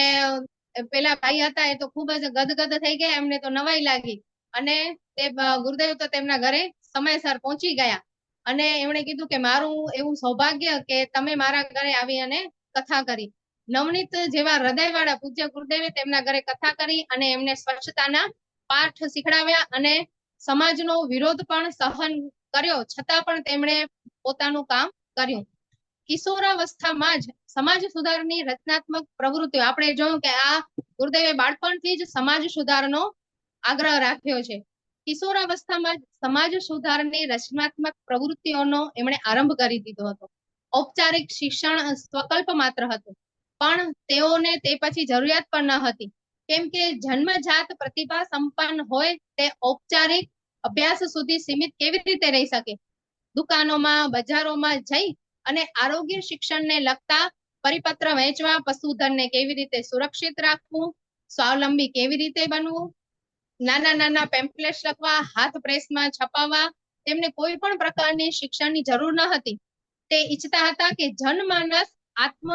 પેલા ભાઈ હતા એ તો ખૂબ જ ગદગદ થઈ ગયા, એમને તો નવાઈ લાગી અને તે ગુરુદેવ તો તેમના ઘરે સમયસર પહોંચી ગયા અને એમણે કીધું કે મારું એવું સૌભાગ્ય કે તમે મારા ઘરે આવી અને કથા કરી. નવનીત જેવા હૃદયવાળા પૂજ્ય ગુરુદેવે તેમના ઘરે કથા કરી અને એમને સ્વચ્છતાના પાઠ શીખડાવ્યા અને સમાજનો વિરોધ પણ સહન કર્યો છતાં પણ તેમણે પોતાનું કામ કર્યું. કિશોરાવસ્થામાં જ સમાજ સુધારની રચનાત્મક પ્રવૃત્તિઓ, આપણે જોયું કે આ ગુરુદેવે બાળપણથી જ સમાજ સુધારનો આગ્રહ રાખ્યો છે. કિશોરાવસ્થામાં જ સમાજ સુધારની રચનાત્મક પ્રવૃત્તિઓનો એમણે આરંભ કરી દીધો હતો. ઔપચારિક શિક્ષણ સ્વકલ્પ માત્ર હતું, પણ તેઓને તે પછી જરૂરિયાત પણ ન હતી, કેમ કે જન્મજાત પ્રતિભા સંપન્ન હોય તે ઔપચારિક અભ્યાસ સુધી સીમિત કેવી રીતે રહી શકે. દુકાનોમાં, બજારોમાં જઈ અને આરોગ્ય શિક્ષણને લગતા પરિપત્ર વહેંચવા, પશુધનને કેવી રીતે સુરક્ષિત રાખવું, સ્વાવલંબી કેવી રીતે બનવું, નાના નાના પેમ્પલેટ્સ લખવા, હાથ પ્રેસમાં છપાવવા, તેમને કોઈ પણ પ્રકારની શિક્ષણની જરૂર ન હતી. તે ઈચ્છતા હતા કે જનમાનસ આત્મ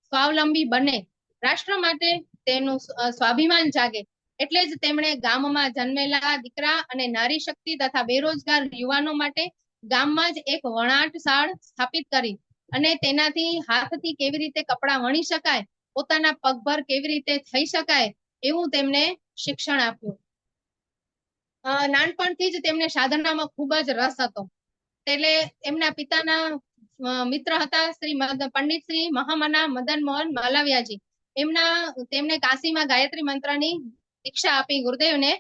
સ્વાવલંબી બને, રાષ્ટ્ર માટે તેનું સ્વાભિમાન જાગે. એટલે જ તેમણે ગામમાં જન્મેલા દીકરા અને નારી શક્તિ તથા બેરોજગાર યુવાનો માટે ગામમાં જ એક વણાટશાળ સ્થાપિત કરી અને તેનાથી હાથથી કેવી રીતે કપડાં વણી શકાય, પોતાના પગભર કેવી રીતે થઈ શકાય એવું તેમને શિક્ષણ આપ્યું. નાનપણથી જ તેમને સાધનામાં ખૂબ જ રસ હતો. એટલે એમના પિતાના મિત્ર હતા પંડિત શ્રી મહામના મદન મોહન માલવિયાજી. તેમને કાશીમાં ગાયત્રી મંત્રની દીક્ષા આપી ગુરુદેવને.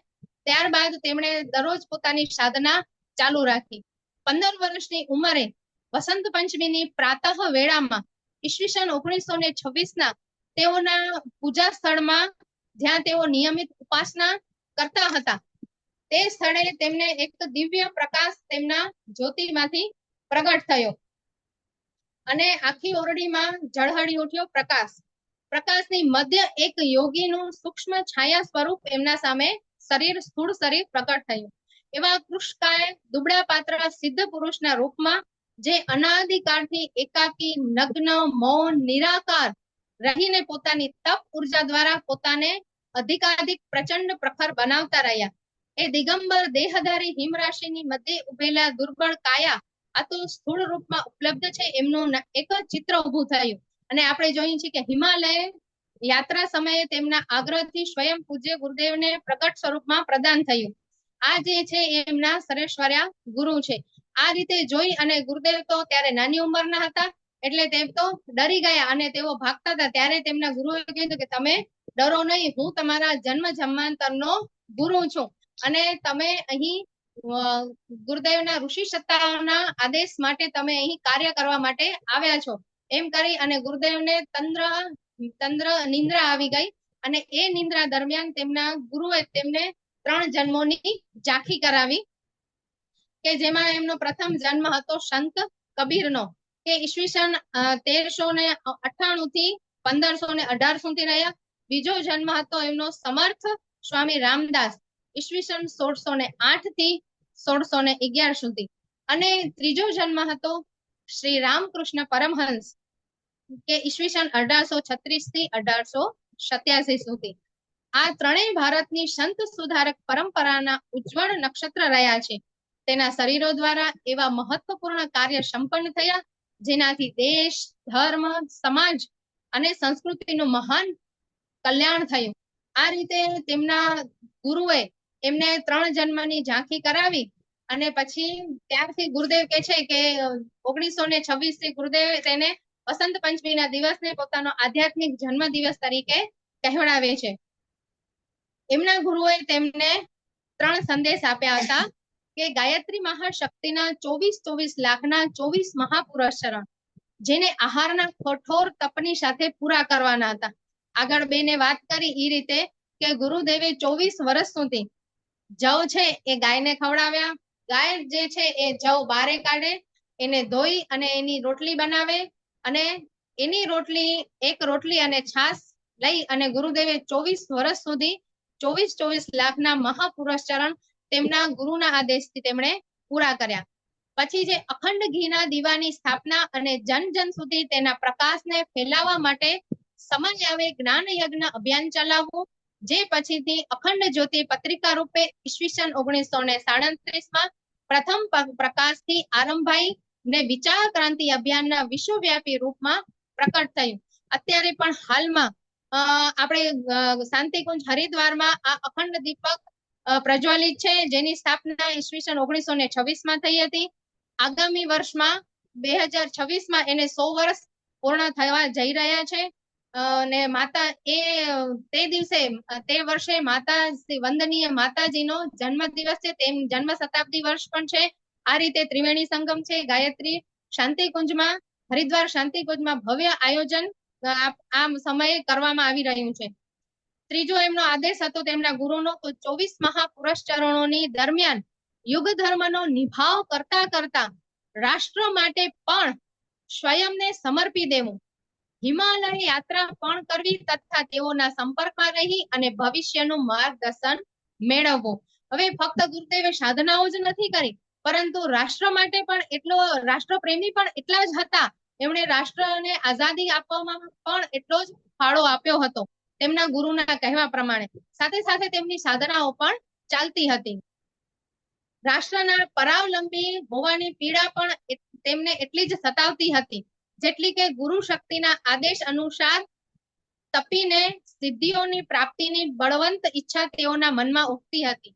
ત્યારબાદ તેમણે દરરોજ પોતાની સાધના ચાલુ રાખી. 15 વર્ષની ઉંમરે વસંત પંચમીની પ્રાતઃ વેળામાં ઈસવીસન 1926 તેઓના પૂજા સ્થળમાં, જ્યાં તેઓ નિયમિત ઉપાસના કરતા હતા, તે સ્થળે તેમને એક દિવ્ય પ્રકાશ તેમના જ્યોતિમાંથી પ્રગટ થયો અને આખી ઓરડીમાં ઝળહળી ઉઠ્યો પ્રકાશ. પ્રકાશની મધ્ય એક યોગીનું સૂક્ષ્મ છાયા સ્વરૂપ એમના સામે સ્થૂળ શરીર પ્રગટ થયું. એવા કૃષ્ણકાય દુબળા પાત્ર સિદ્ધ પુરુષના રૂપમાં, જે અનાદિકાળથી એકાકી, નગ્ન, મૌન, નિરાકાર રહીને પોતાની તપ ઉર્જા દ્વારા પોતાને અધિકાધિક પ્રચંડ પ્રખર બનાવતા રહ્યા. એ દિગંબર દેહધારી હિમરાશિની મધ્યે ઉભેલા દુર્બળ કાયા આ તો સ્થૂળ રૂપમાં ઉપલબ્ધ છે, એમનું એક ચિત્ર ઉભું થયું. અને આપણે જોઈએ છીએ કે હિમાલય યાત્રા સમયે તેમના આગ્રહથી સ્વયં પૂજ્ય ગુરુદેવને પ્રગટ સ્વરૂપમાં પ્રદાન થયું. આ જે છે એમના સરેશ્વર્યા ગુરુ છે. આ રીતે જોઈ અને ગુરુદેવ તો ત્યારે નાની ઉંમરના હતા, એટલે તે તો ડરી ગયા અને તેઓ ભાગતા હતા. ત્યારે તેમના ગુરુએ કીધું કે તમે ડરો નહીં, હું તમારા જન્મ જન્માંતરનો ગુરુ છું અને તમે અહીં ગુરુદેવના ઋષિ સત્તાના આદેશ માટે તમે અહીં કાર્ય કરવા માટે આવ્યા છો. એમ કરી અને ગુરુદેવને તંદ્ર નિંદ્રા આવી ગઈ અને એ નિંદ્રા દરમિયાન તેમના ગુરુએ તેમને 3 જન્મોની ઝાંખી કરાવી, કે જેમાં એમનો પ્રથમ જન્મ હતો સંત કબીરનો, કે ઈસવીસન 1398 થી 1518 સુધી રહ્યા. બીજો જન્મ હતો એમનો સમર્થ સ્વામી રામદાસ, ઈસવીસન 1608 થી 1611 સુધી. અને ત્રીજો જન્મ હતો શ્રી રામકૃષ્ણ પરમહંસ, કે ઈસવીસન 1836 થી 1887 સુધી. આ ત્રણેય ભારતની સંત સુધારક પરંપરાના ઉજ્જવળ નક્ષત્ર રહ્યા છે. તેના શરીરો દ્વારા એવા મહત્વપૂર્ણ કાર્ય સંપન્ન થયા, જેનાથી દેશ, ધર્મ, સમાજ અને સંસ્કૃતિનું મહાન કલ્યાણ થયું. આ રીતે તેમના ગુરુએ એમને 3 જન્મની ઝાંખી કરાવી અને પછી ત્યારથી ગુરુદેવ કે છે કે 1926 થી ગુરુદેવ તેને વસંત પંચમીના દિવસને પોતાનો આધ્યાત્મિક જન્મ દિવસ તરીકે કહેવડાવે છે. એમના ગુરુએ તેમને 3 સંદેશ આપ્યા હતા, કે ગાયત્રી મહાશક્તિના 24 લાખના 24 મહાપુરુષ ચરણ, જેને આહારના કઠોર તપની સાથે પૂરા કરવાના હતા. આગળ બેને વાત કરી એ રીતે કે ગુરુદેવે 24 વર્ષ સુધી જવ છે એ ગાયને ખવડાવ્યા. ગાય જે છે એ જવ બારે કાઢે, એને ધોઈ અને એની રોટલી બનાવે અને એની એક રોટલી અને છાશ લઈ અને ગુરુદેવે 24 વર્ષ સુધી 24 લાખના મહાપુરુષ ચરણ તેમના ગુરુના આદેશથી તેમણે પૂરા કર્યા. પછી જે અખંડ ઘીના દીવાની સ્થાપના અને જન જન સુધી તેના પ્રકાશને ફેલાવવા માટે સમય આવે જ્ઞાન યજ્ઞ અભિયાન ચલાવવું, જે પછીથી અખંડ જ્યોતિ પત્રિકા રૂપે ઈસવીસન 1937 પ્રથમ પ્રકાશથી આરંભાઈ ને વિચાર ક્રાંતિ અભિયાનના વિશ્વવ્યાપી રૂપમાં પ્રકટ થયું. અત્યારે પણ હાલમાં આપણે શાંતિકુંજ હરિદ્વારમાં આ અખંડ દીપક પ્રજ્વલિત છે, જેની સ્થાપના ઈસવીસન 1926 થઈ હતી. આગામી વર્ષમાં 2026 એને 100 વર્ષ પૂર્ણ થવા જઈ રહ્યા છે. ને માતા તે વર્ષે માતા શ્રી વંદનીય માતાજીનો જન્મ દિવસ છે, તેમ જન્મ શતાબ્દી વર્ષ પણ છે. આ રીતે ત્રિવેણી સંગમ છે ગાયત્રી શાંતિકુંજમાં, હરિદ્વાર શાંતિકુંજમાં ભવ્ય આયોજન આ સમયે કરવામાં આવી રહ્યું છે. ત્રીજો એમનો આદેશ હતો તેમના ગુરુનો, તો 24 મહાપુરુષ ચરણોની દરમિયાન યુગ ધર્મનો નિભાવ કરતા કરતા રાષ્ટ્ર માટે પણ સ્વયંને સમર્પી દેવું, હિમાલય યાત્રા પણ કરવી તથા તેઓના સંપર્કમાં રહી અને ભવિષ્યનું માર્ગદર્શન મેળવવું. હવે ફક્ત ગુરુદેવે સાધનાઓ જ નથી કરી, પરંતુ રાષ્ટ્ર માટે પણ રાષ્ટ્રપ્રેમી પણ એટલા જ હતા. એમણે રાષ્ટ્રને આઝાદી આપવામાં પણ એટલો જ ફાળો આપ્યો હતો તેમના ગુરુના કહેવા પ્રમાણે. સાથે સાથે તેમની સાધનાઓ પણ ચાલતી હતી. રાષ્ટ્રના પરાવલંબી હોવાની પીડા પણ તેમને એટલી જ સતાવતી હતી, જેટલી કે ગુરુ શક્તિના આદેશ અનુસાર તપીને સિદ્ધિઓની પ્રાપ્તિની બળવંત ઈચ્છા તેઓના મનમાં ઉઠતી હતી.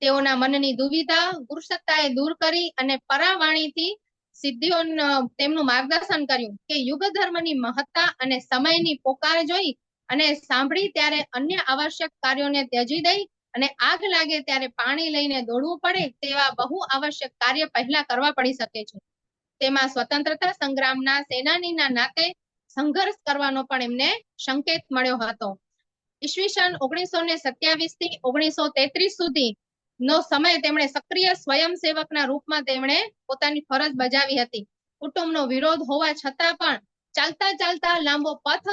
તેઓના મનની દુવિધા ગુરુસત્તાએ દૂર કરી અને પરાવાણીથી સિદ્ધિઓ તેમનું માર્ગદર્શન કર્યું કે યુગ ધર્મની મહત્તા અને સમયની પોકાર જોઈ અને સાંભળી ત્યારે અન્ય આવશ્યક કાર્યોને ત્યજી દઈ અને આગ લાગે ત્યારે પાણી લઈને દોડવું પડે તેવા બહુ આવશ્યક કાર્ય પહેલા કરવા પડી શકે છે. તેમાં સ્વતંત્રતા સંગ્રામના સેનાનીના નાતે સંઘર્ષ કરવાનો પણ એમને સંકેત મળ્યો હતો. ઈસવીસન 1927 થી 1933 સુધી નો સમય તેમણે સક્રિય સ્વયંસેવકના રૂપમાં તેમણે પોતાની ફરજ બજાવી હતી. કુટુંબનો વિરોધ હોવા છતાં પણ ચાલતા ચાલતા લાંબો પથ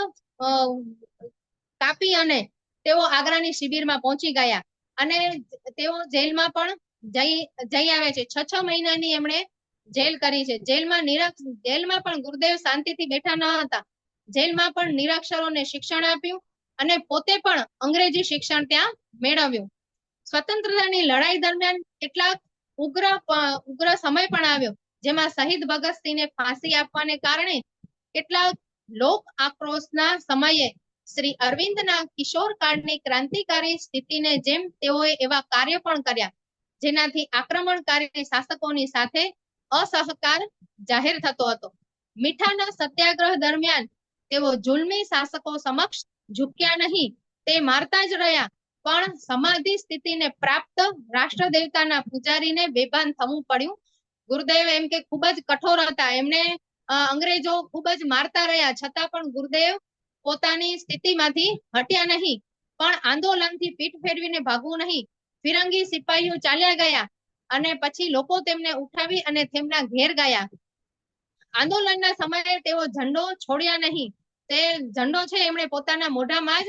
કાપી અને તેઓ આગ્રાની શિબિરમાં પહોંચી ગયા અને તેઓ જેલમાં પણ જઈ આવે છે. 6 મહિનાની એમણે જેલ કરી છે. જેલમાં પણ ગુરુદેવ શાંતિથી બેઠા ન હતા. જેલમાં પણ નિરક્ષરોને શિક્ષણ આપ્યું અને પોતે પણ અંગ્રેજી શિક્ષણ ત્યાં મેળવ્યું. સ્વતંત્રતાની લડાઈ દરમિયાન કેટલાક ઉગ્ર સમય પણ આવ્યો, જેમાં શહીદ ભગતસિંહને ફાંસી આપવાને કારણે કેટલાક લોક આક્રોશના સમયે શ્રી અરવિંદના કિશોર કાળની ક્રાંતિકારી સ્થિતિને જેમ તેઓએ એવા કાર્ય પણ કર્યા જેનાથી આક્રમણકારી શાસકોની સાથે અસહકાર જાહેર થતો હતો. મીઠાના સત્યાગ્રહ દરમિયાન તેઓ જુલ્મી શાસકો સમક્ષ ઝૂક્યા નહીં, તે મારતા જ રહ્યા, પણ સમાધિ સ્થિતિને પ્રાપ્ત રાષ્ટ્રદેવતાના પૂજારીને બેભાન થવું પડ્યું. ગુરુદેવ એમ કે ખૂબ જ કઠોર હતા. એમને અંગ્રેજો ખૂબ જ મારતા રહ્યા છતાં પણ ગુરુદેવ પોતાની સ્થિતિમાંથી હટ્યા નહીં, પણ આંદોલનથી પીઠ ફેરવીને ભાગવું નહીં. ફિરંગી સિપાહીઓ ચાલ્યા ગયા અને પછી લોકો તેમને ઉઠાવી અને તેમના ઘેર ગયા. આંદોલનના સમયે તેઓ ઝંડો છોડ્યા નહીં. તે ઝંડો છે એમણે પોતાના મોઢામાં જ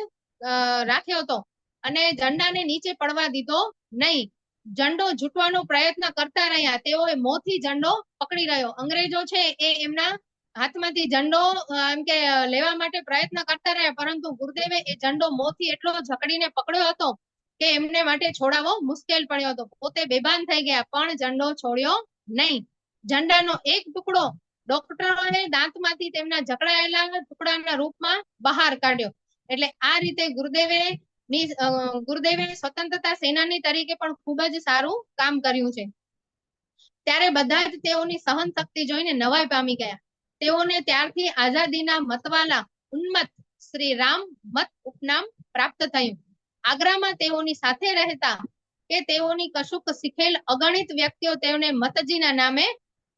રાખ્યો હતો અને ઝંડાને નીચે પડવા દીધો નહીં. ઝંડો ઝૂંટવાનો પ્રયત્ન કરતા રહ્યા. તેઓએ મોંથી ઝંડો પકડી રહ્યો. અંગ્રેજો છે એ એમના હાથમાંથી ઝંડો એમ કે લેવા માટે પ્રયત્ન કરતા રહ્યા, પરંતુ ગુરુદેવે એ ઝંડો મોંથી એટલો જકડીને પકડ્યો હતો કે એમને માટે છોડાવવો મુશ્કેલ પડ્યો હતો. પોતે બેભાન થઈ ગયા પણ ઝંડો છોડ્યો નહીં. ઝંડાનો એક ટુકડો ડોક્ટરોએ દાંતમાંથી તેમના જકડાયેલા ટુકડાના રૂપમાં બહાર કાઢ્યો. એટલે આ રીતે ગુરુદેવે સ્વતંત્રતા સેનાની તરીકે પણ ખૂબ જ સારું કામ કર્યું છે. ત્યારે બધા જ તેઓની સહન શક્તિ જોઈને નવાઈ પામી ગયા. તેઓને ત્યારથી આઝાદીના મતવાલા ઉન્મત શ્રી રામ મત ઉપનામ પ્રાપ્ત થયું. આગ્રામાં તેઓની સાથે રહેતા કે તેઓની કશુંક શીખેલ અગણિત વ્યક્તિઓ તેઓને મતજીના નામે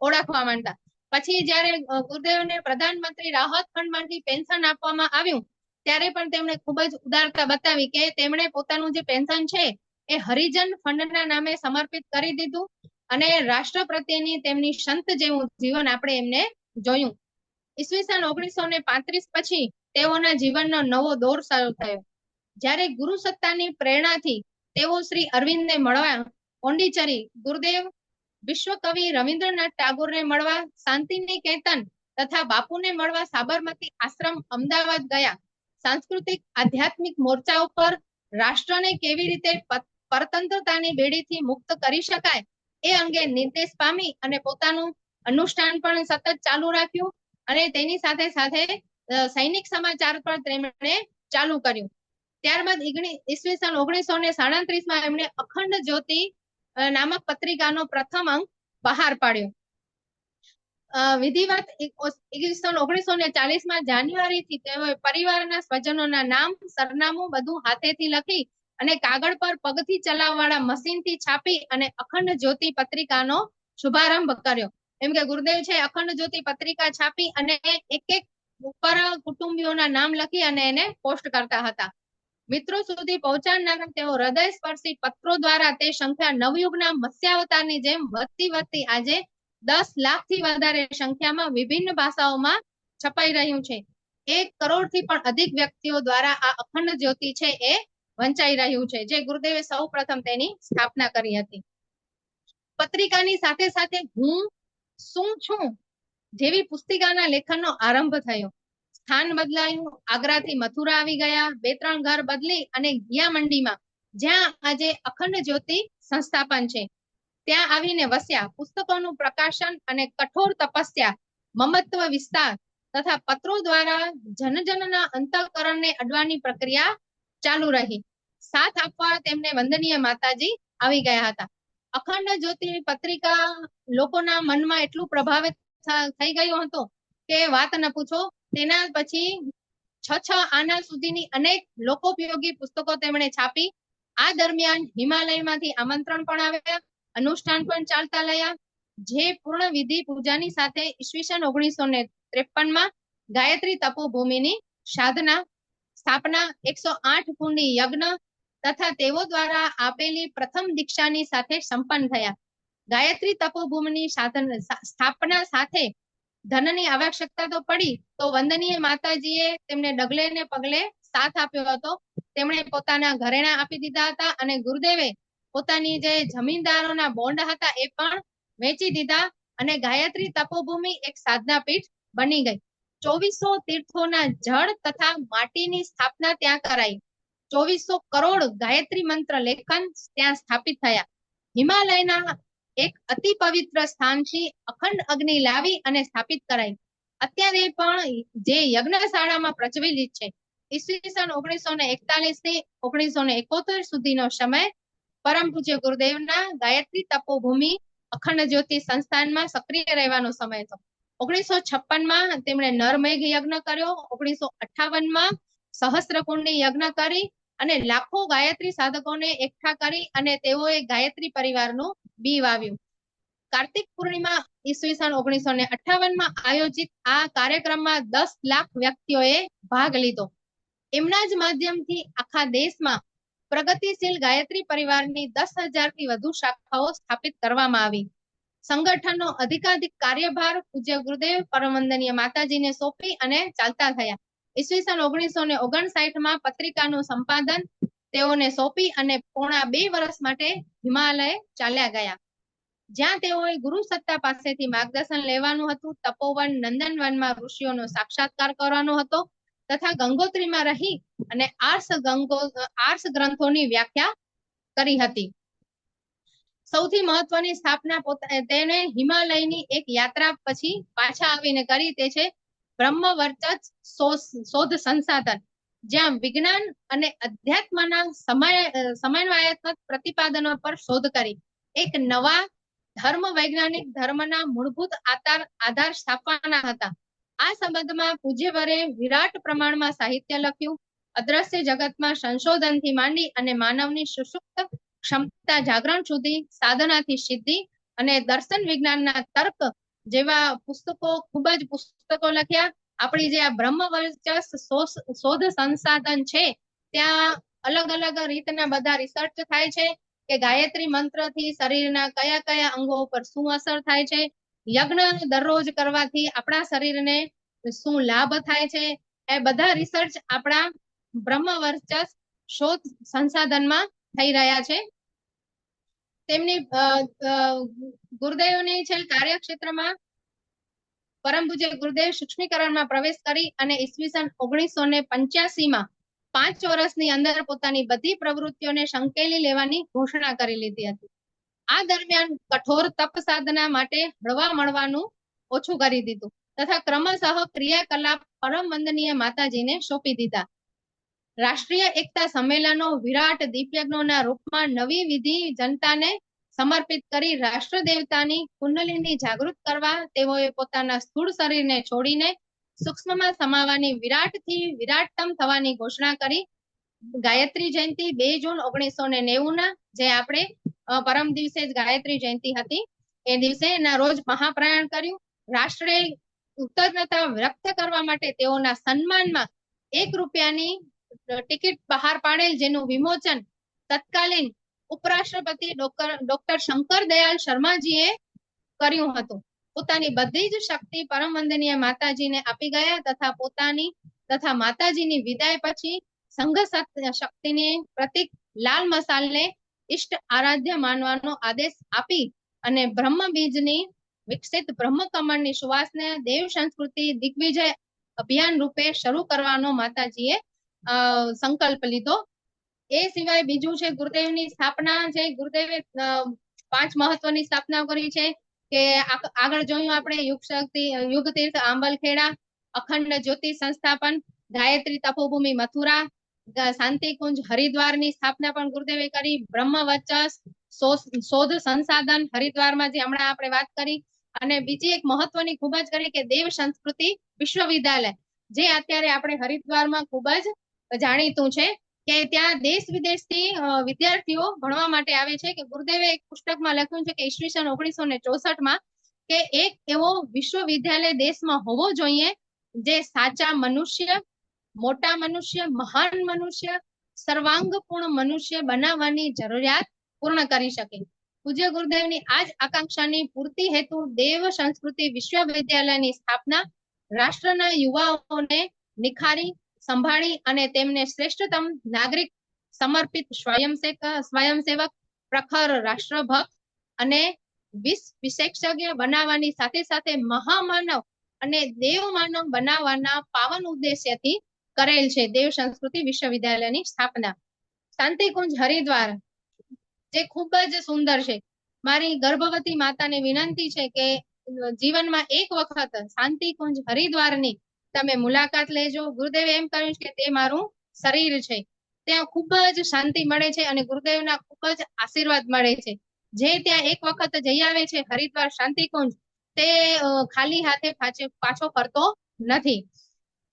ઓળખવા માંડતા. પછી જ્યારે ગુરુદેવને પ્રધાનમંત્રી રાહત ફંડમાંથી પેન્શન આપવામાં આવ્યું ત્યારે પણ તેમણે ખૂબ જ ઉદારતા બતાવી કે તેમણે પોતાનું જે પેન્શન છે એ હરિજન ફંડના નામે સમર્પિત કરી દીધું અને રાષ્ટ્ર પ્રત્યેની તેમની સંત જેવું જીવન આપણે એમને જોયું. ઈસવીસન 1935 પછી તેઓના જીવનનો નવો દોર શરૂ થયો. જ્યારે ગુરુ સત્તાની પ્રેરણાથી તેઓ શ્રી અરવિંદને મળવા પોંડિચેરી, ગુરુદેવ વિશ્વકવિ રવિન્દ્રનાથ ટાગોરને મળવા શાંતિનિકેતન તથા બાપુને મળવા સાબરમતી આશ્રમ અમદાવાદ ગયા. સાંસ્કૃતિક આધ્યાત્મિક મોરચા ઉપર રાષ્ટ્રને કેવી રીતે પરતંત્રતાની બેડીથી મુક્ત કરી શકાય એ અંગે નિર્દેશ પામી અને પોતાનું અનુષ્ઠાન પણ સતત ચાલુ રાખ્યું અને તેની સાથે સાથે સૈનિક સમાચાર પર તેમણે ચાલુ કર્યું. ત્યારબાદ ઈસવીસન 1937 એમણે અખંડ જ્યોતિ નામક પત્રિકાનો પ્રથમ અંક બહાર પાડ્યો. વિધિવત ઈસવીસન 1940 જાન્યુઆરી થી તેઓએ પરિવારના સ્વજનોના નામ, સરનામું બધું હાથેથી લખી અને કાગળ પર પગથી ચલાવવાળા મશીનથી છાપી અને અખંડ જ્યોતિ પત્રિકાનો શુભારંભ કર્યો. એમ કે ગુરુદેવ છે અખંડ જ્યોતિ પત્રિકા છાપી અને એક એક ઉપર કુટુંબીઓના નામ લખી અને એને પોસ્ટ કરતા હતા. મિત્રો સુધી પહોંચાડનારા તેઓ હૃદય સ્પર્શી પત્રો દ્વારા તે સંખ્યા નવયુગના મત્સ્યાવતારની જેમ વધતી આજે 10 લાખથી વધારે સંખ્યામાં વિભિન્ન ભાષાઓમાં છપાઈ રહ્યું છે. 1 કરોડથી પણ અધિક વ્યક્તિઓ દ્વારા આ અખંડ જ્યોતિ છે એ વંચાઈ રહ્યું છે, જે ગુરુદેવે સૌ પ્રથમ તેની સ્થાપના કરી હતી. પત્રિકાની સાથે સાથે હું શું છું જેવી પુસ્તિકાના લેખનનો આરંભ થયો. સ્થાન બદલાયું, આગ્રાથી મથુરા આવી ગયા, 2-3 ઘર બદલી અને ઘિયા મંડીમાં જ્યાં આજે અખંડ જ્યોતિ સંસ્થાપન છે ત્યાં આવીને વસ્યા. પુસ્તકોનું પ્રકાશન અને કઠોર તપસ્યા, મમત્વ વિસ્તાર તથા પત્રો દ્વારા જનજનના અંતઃકરણને અડવાની પ્રક્રિયા ચાલુ રહી. સાથ આપવા તેમને વંદનીય માતાજી આવી ગયા હતા. અખંડ જ્યોતિ પત્રિકા લોકોના મનમાં એટલું પ્રભાવિત થઈ ગયું હતું કે વાત ન પૂછો. તેના પછી 6 આના સુધીની અનેક લોકોપયોગી પુસ્તકો તેમણે છાપી. આ દરમિયાન હિમાલયમાંથી આમંત્રણ પણ આવ્યા, અનુષ્ઠાન પણ ચાલતા રહ્યા, જે પૂર્ણ વિધિ પૂજાની સાથે ઈસવીસન 1953 ગાયત્રી તપોભૂમિની સાધના, સ્થાપના, 108 કુંડી યજ્ઞ તથા તેઓ દ્વારા આપેલી પ્રથમ દીક્ષાની સાથે સંપન્ન થયા. ગાયત્રી તપોભૂમિની સ્થાપના સાથે ધનની આવશ્યકતા તો પડી, તો વંદનીય માતાજીએ તેમને ડગલે ને પગલે સાથ આપ્યો હતો. તેમણે પોતાના ઘરેણા આપી દીધા હતા અને ગુરુદેવે પોતાની જે જમીનદારોના બોન્ડ હતા એ પણ વેચી દીધા અને ગાયત્રી તપોભૂમિ એક સાધના પીઠ બની ગઈ. 2400 તીર્થોના જળ તથા માટીની સ્થાપના ત્યાં કરાઈ. 2400 કરોડ ગાયત્રી મંત્ર લેખન ત્યાં સ્થાપિત થયા. હિમાલયના એક અતિ પવિત્ર સ્થાનથી અખંડ અગ્નિ લાવી અને સ્થાપિત કરાઈ. અત્યારે પણ જે યજ્ઞશાળામાં પ્રચલિત છે. ઈસવીસન 1941 થી 1971 સુધીનો સમય પરમ પૂજ્ય ગુરુદેવના ગાયત્રી તપોભૂમિ અખંડ જ્યોતિ સંસ્થાનમાં સક્રિય રહેવાનો સમય હતો. 1956 તેમણે નરમેઘ યજ્ઞ કર્યો. 1958 સહસ્ત્રકુંડી યજ્ઞ કરી અને લાખો ગાયત્રી સાધકોને એકઠા કરી અને તેઓએ ગાયત્રી પરિવારનું બી વાવ્યું. કાર્તિક પૂર્ણિમા ઈસવીસન 1958 આયોજિત આ કાર્યક્રમમાં 10 લાખ વ્યક્તિઓએ ભાગ લીધો. એમના જ માધ્યમથી આખા દેશમાં પ્રગતિશીલ ગાયત્રી પરિવારની 10,000 થી વધુ શાખાઓ સ્થાપિત કરવામાં આવી. સંગઠનનો અધિકાધિક કાર્યભાર પૂજ્ય ગુરુદેવ પરમ વંદનીય માતાજીને સોંપી અને ચાલતા થયા. ઈસવીસન 1959 પત્રિકાનું સંપાદન તેઓને સોંપી અને પોણા 2 વર્ષ માટે હિમાલય ચાલ્યા ગયા, જ્યાં તેઓએ ગુરુ સત્તા પાસેથી માર્ગદર્શન લેવાનું હતું. તપોવન, નંદનવનમાં ઋષિઓનો સાક્ષાત્કાર કરવાનો હતો તથા ગંગોત્રીમાં રહી અને આર્ષ ગ્રંથોની વ્યાખ્યા કરી હતી. સૌથી મહત્વની સ્થાપના તેને હિમાલયની એક યાત્રા પછી પાછા આવીને કરી, તે છે બ્રહ્મવર્ચસ્વ શોધ સંસાધન, જ્યાં વિજ્ઞાન અને અધ્યાત્મના સમન્વયાત્મક પ્રતિપાદનો પર શોધ કરી એક નવા ધર્મ વૈજ્ઞાનિક ધર્મના મૂળભૂત આધાર સ્થાપવાના હતા. આ સંબંધમાં પૂજ્યવરે વિરાટ પ્રમાણમાં સાહિત્ય લખ્યું. અદ્રશ્ય જગતમાં સંશોધનથી માંડી અને માનવની સુષુપ્ત ક્ષમતા જાગરણ સુધી, સાધનાથી સિદ્ધિ અને દર્શન વિજ્ઞાનના તર્ક જેવા પુસ્તકો, ખૂબ જ પુસ્તકો લખ્યા. આપણી જે આ બ્રહ્મવર્ચસ્વ શોધ સંસાધન છે ત્યાં અલગ અલગ રીતના બધા રિસર્ચ થાય છે કે ગાયત્રી મંત્રથી શરીરના કયા કયા અંગો ઉપર શું અસર થાય છે, યજ્ઞ દરરોજ કરવાથી આપણા શરીરને શું લાભ થાય છે, એ બધા રિસર્ચ આપણા બ્રહ્મવર્ચસ્વ શોધ સંસાધનમાં થઈ રહ્યા છે. તેમની ગુરુદેવની છે કાર્યક્ષેત્રમાં પરમ પૂજ્ય ગુરુદેવ સૂક્ષ્મીકરણમાં પ્રવેશ કરી અને ઈસવીસન 1985માં 5 વર્ષની અંદર પોતાની બધી પ્રવૃત્તિઓને સંકેલી લેવાની ઘોષણા કરી લીધી હતી. આ દરમિયાન કઠોર તપ સાધના માટે હળવા મળવાનું ઓછું કરી દીધું તથા ક્રમશઃ ક્રિયાકલાપ પરમ વંદનીય માતાજીને સોંપી દીધા. રાષ્ટ્રીય એકતા સંમેલનો વિરાટ દીપયજ્ઞોના રૂપમાં નવી વિધિ જનતાને સમર્પિત કરી રાષ્ટ્ર દેવતાની કુંડલીની જાગૃત કરવા તેઓએ પોતાના સ્થૂળ શરીરને છોડીને સૂક્ષ્મમાં સમાવાની વિરાટથી વિરાટતમ થવાની ઘોષણા કરી. ગાયત્રી જયંતિ 2 જૂન 1990 જે આપણે પરમ દિવસે જ ગાયત્રી જયંતિ હતી એ દિવસે એના રોજ મહાપ્રયાણ કર્યું. રાષ્ટ્રે કૃતજ્ઞતા વ્યક્ત કરવા માટે તેઓના સન્માનમાં ₹1 ટિકિટ બહાર પાડેલ, જેનું વિમોચન તત્કાલીન ઉપરાષ્ટ્રપતિ ડોક્ટર શંકર દયાળ શર્માજીએ કર્યું હતું. પોતાની બધી જ શક્તિ પરમ વંદનીય માતાજીને આપી ગયા તથા પોતાની તથા માતાજીની વિદાય પછી સંઘ શક્તિની પ્રતીક લાલ મસાલને ઇષ્ટ આરાધ્ય માનવાનો આદેશ આપી અને બ્રહ્મ બીજની વિકસિત બ્રહ્મકમળની સુવાસને દેવ સંસ્કૃતિ દિગ્વિજય અભિયાન રૂપે શરૂ કરવાનો માતાજીએ સંકલ્પ લીધો. એ સિવાય બીજું છે ગુરુદેવની સ્થાપના છે. ગુરુદેવે 5 મહત્વની સ્થાપના કરી છે કે આગળ જોયું આપણે યુગ તીર્થ આંબલખેડા, અખંડ જ્યોતિ સંસ્થાપન, ગાયત્રી તપોભૂમિ મથુરા, શાંતિકુંજ હરિદ્વારની સ્થાપના પણ ગુરુદેવે કરી. બ્રહ્મ વચ્ચસ શોધ સંસાધન હરિદ્વારમાં જે હમણાં આપણે વાત કરી. અને બીજી એક મહત્વની ખૂબ જ કરી કે દેવ સંસ્કૃતિ વિશ્વવિદ્યાલય જે અત્યારે આપણે હરિદ્વારમાં ખૂબ જ જાણીતું છે કે ત્યાં દેશ વિદેશથી વિદ્યાર્થીઓ ભણવા માટે આવે છે. કે ગુરુદેવે એક પુસ્તકમાં લખ્યું છે કે ઈસવીસન 1964માં કે એક એવો વિશ્વવિદ્યાલય દેશમાં હોવો જોઈએ જે સાચા મનુષ્ય, મોટા મનુષ્ય, મહાન મનુષ્ય, સર્વાંગપૂર્ણ મનુષ્ય બનાવવાની જરૂરિયાત પૂર્ણ કરી શકે. પૂજ્ય ગુરુદેવની આ જ આકાંક્ષાની પૂર્તિ હેતુ દેવ સંસ્કૃતિ વિશ્વવિદ્યાલયની સ્થાપના રાષ્ટ્રના યુવાઓને નિખારી સંભાળી અને તેમને શ્રેષ્ઠતમ નાગરિક, સમર્પિત સ્વયંસેવક, પ્રખર રાષ્ટ્રભક્ત અને વિશેષજ્ઞ બનાવવાની સાથે સાથે મહામાનવ અને દેવમાનવ બનાવવાના પાવન ઉદ્દેશ્યથી કરેલ છે દેવ સંસ્કૃતિ વિશ્વવિદ્યાલયની સ્થાપના. શાંતિકુંજ હરિદ્વાર જે ખૂબ જ સુંદર છે. મારી ગર્ભવતી માતાને વિનંતી છે કે જીવનમાં એક વખત શાંતિકુંજ હરિદ્વારની તમે મુલાકાત લેજો. ગુરુદેવે એમ કહ્યું કે તે મારું શરીર છે. ત્યાં ખૂબ જ શાંતિ મળે છે અને ગુરુદેવના ખૂબ જ આશીર્વાદ મળે છે. જે ત્યાં એક વખત જઈ આવે છે હરિદ્વાર શાંતિકુંજ તે ખાલી હાથે પાછો ફરતો નથી.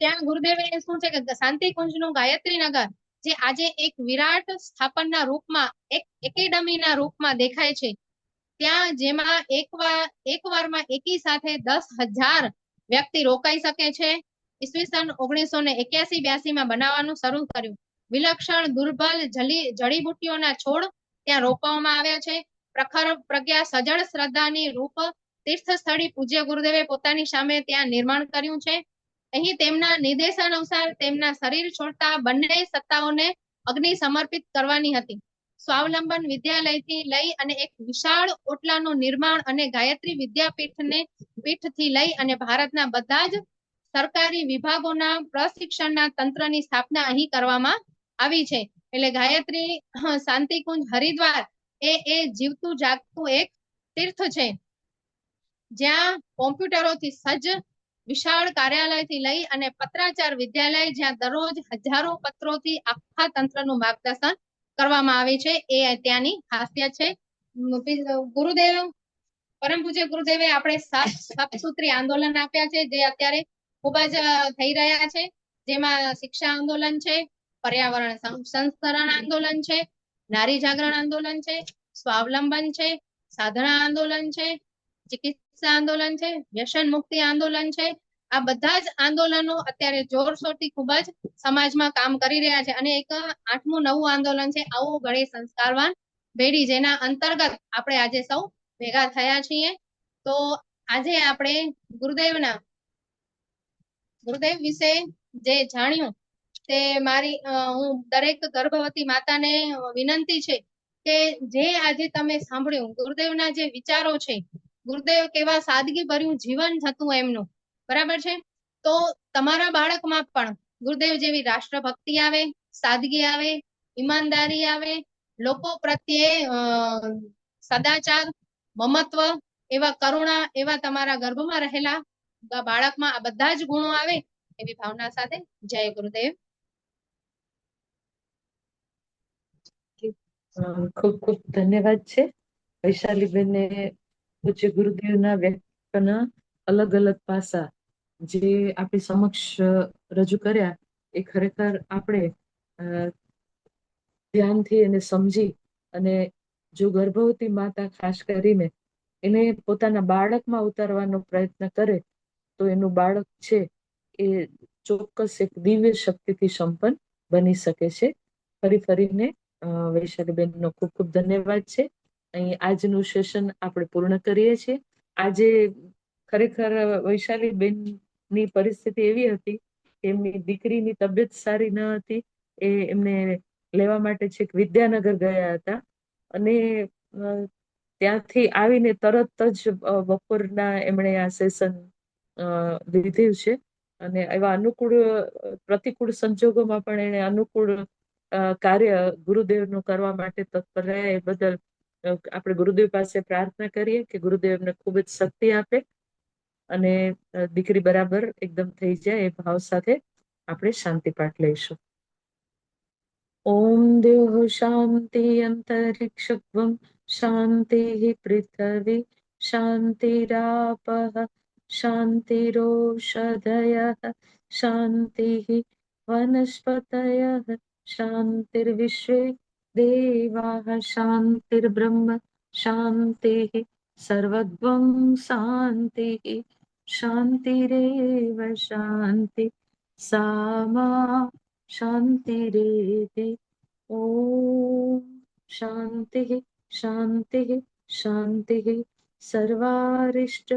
ત્યાં ગુરુદેવે શું છે કે શાંતિકુંજનું ગાયત્રી નગર જે આજે એક વિરાટ સ્થાપનના રૂપમાં એક એકેડમીના રૂપમાં દેખાય છે. ત્યાં જેમાં એક વારમાં એકી સાથે 10,000 વ્યક્તિ રોકાઈ શકે છે. ઈસવીસન 1981-82માં બનાવવાનું શરૂ કર્યું. વિલક્ષણ દુર્લભ જડીબુટ્ટીઓના છોડ ત્યાં રોપવામાં આવ્યા છે. પ્રખર પ્રજ્ઞા સજળ શ્રદ્ધાની રૂપ તીર્થ સ્થળી પૂજ્ય ગુરુદેવે પોતાની સામે ત્યાં નિર્માણ કર્યું છે. અહીં તેમના નિર્દેશાનુસાર તેમના શરીર છોડતા બંને સત્તાઓને અગ્નિ સમર્પિત કરવાની હતી. સ્વાવલંબન વિદ્યાલયથી લઈ અને એક વિશાળ ઓટલાનું નિર્માણ અને ગાયત્રી પીઠથી લઈ અને ભારતના બધા જ સરકારી વિભાગોના પ્રશિક્ષણના તંત્રની સ્થાપના અહીં કરવામાં આવી છે. એટલે ગાયત્રી શાંતિકુંજ હરિદ્વાર એ જીવતું જાગતું એક તીર્થ છે જ્યાં કોમ્પ્યુટરોથી સજ્જ વિશાળ કાર્યાલયથી લઈ અને પત્રાચાર વિદ્યાલય જ્યાં દરરોજ હજારો પત્રોથી આખા તંત્રનું માર્ગદર્શન કરવામાં આવે છે એ ત્યાંની ખાસિયત છે. ગુરુદેવ પરમ પૂજ્ય ગુરુદેવે આપણે 7 સૂત્રી આંદોલન આપ્યા છે જે અત્યારે ખૂબ જ થઈ રહ્યા છે. જેમાં શિક્ષા આંદોલન છે, પર્યાવરણ સંસ્કરણ આંદોલન છે, નારી જાગરણ આંદોલન છે, સ્વાવલંબન છે, સાધના આંદોલન છે, ચિકિત્સા આંદોલન છે, વ્યસન મુક્તિ આંદોલન છે. આ બધા જ આંદોલનો અત્યારે જોરશોરથી ખૂબ જ સમાજમાં કામ કરી રહ્યા છે. અને એક 8મું નવું આંદોલન છે આવો ગળે સંસ્કારવાન બેડી, જેના અંતર્ગત આપણે આજે સૌ ભેગા થયા છીએ. તો આજે આપણે ગુરુદેવ વિશે જે જાણ્યું તે હું દરેક ગર્ભવતી માતાને વિનંતી છે કે જે આજે તમે સાંભળ્યું ગુરુદેવના જે વિચારો છે, ગુરુદેવ કેવા સાદગી ભર્યું જીવન હતું એમનું, બરાબર છે. તો તમારા બાળકમાં પણ ગુરુદેવ જેવી રાષ્ટ્રભક્તિ આવે, સાદગી આવે, ઈમાનદારી આવે, લોકો પ્રત્યે સદાચાર, મમત્વ, એવા કરુણા, એવા તમારા ગર્ભમાં રહેલા બાળકમાં આ બધા જ ગુણો આવે એવી ભાવના સાથે જય ગુરુદેવ. ખૂબ ખૂબ ધન્યવાદ છે વૈશાલીબેને પૂજ્ય ગુરુદેવના વ્યક્તિત્વના અલગ અલગ પાસા જે આપણી સમક્ષ રજૂ કર્યા એ ખરેખર આપણે ધ્યાનથી એને સમજી અને જો ગર્ભવતી માતા ખાસ કરીને એને પોતાના બાળકમાં ઉતારવાનો પ્રયત્ન કરે તો એનું બાળક છે એ ચોક્કસ એક દિવ્ય શક્તિથી સંપન્ન બની શકે છે. ફરીને વૈશાલીબેનનો ખૂબ ખૂબ ધન્યવાદ છે. અહીં આજનું સેશન આપણે પૂર્ણ કરીએ છીએ. આજે ખરેખર વૈશાલીબેનની પરિસ્થિતિ એવી હતી કે એમની દીકરીની તબિયત સારી ન હતી. એમને લેવા માટે છેક વિદ્યાનગર ગયા હતા અને ત્યાંથી આવીને તરત જ બપોરના એમણે આ સેશન લીધું છે અને એવા પ્રતિકૂળ સંજોગોમાં પણ એને અનુકૂળ કાર્ય ગુરુદેવનું કરવા માટે તત્પર રહ્યા એ બદલ આપણે ગુરુદેવ પાસે પ્રાર્થના કરીએ કે ગુરુદેવ એમને ખૂબ જ શક્તિ આપે અને દીકરી બરાબર એકદમ થઈ જાય એ ભાવ સાથે આપણે શાંતિ પાઠ લઈશું. ઓમ દ્યોઃ શાંતિ અંતરિક્ષત્વં શાંતિ પૃથ્વી શાંતિરાપઃ શાંતિરોષધયઃ શાંતિઃ વનસ્પતયઃ શાંતિર્વિશ્વે દેવાઃ શાંતિર્બ્રહ્મ શાંતિઃ સર્વદ્વં શાંતિઃ શાંતિરેવ શાંતિ સામા શાંતિરેતિ. ઓમ શાંતિઃ શાંતિઃ શાંતિઃ સર્વારિષ્ટ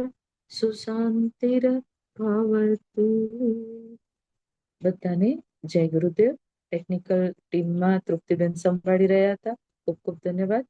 સુશાંતિર્ભવતુ. બધાને જય ગુરુદેવ. ટેકનિકલ ટીમમાં તૃપ્તિબેન સંભાળી રહ્યા હતા. ખૂબ ખૂબ ધન્યવાદ.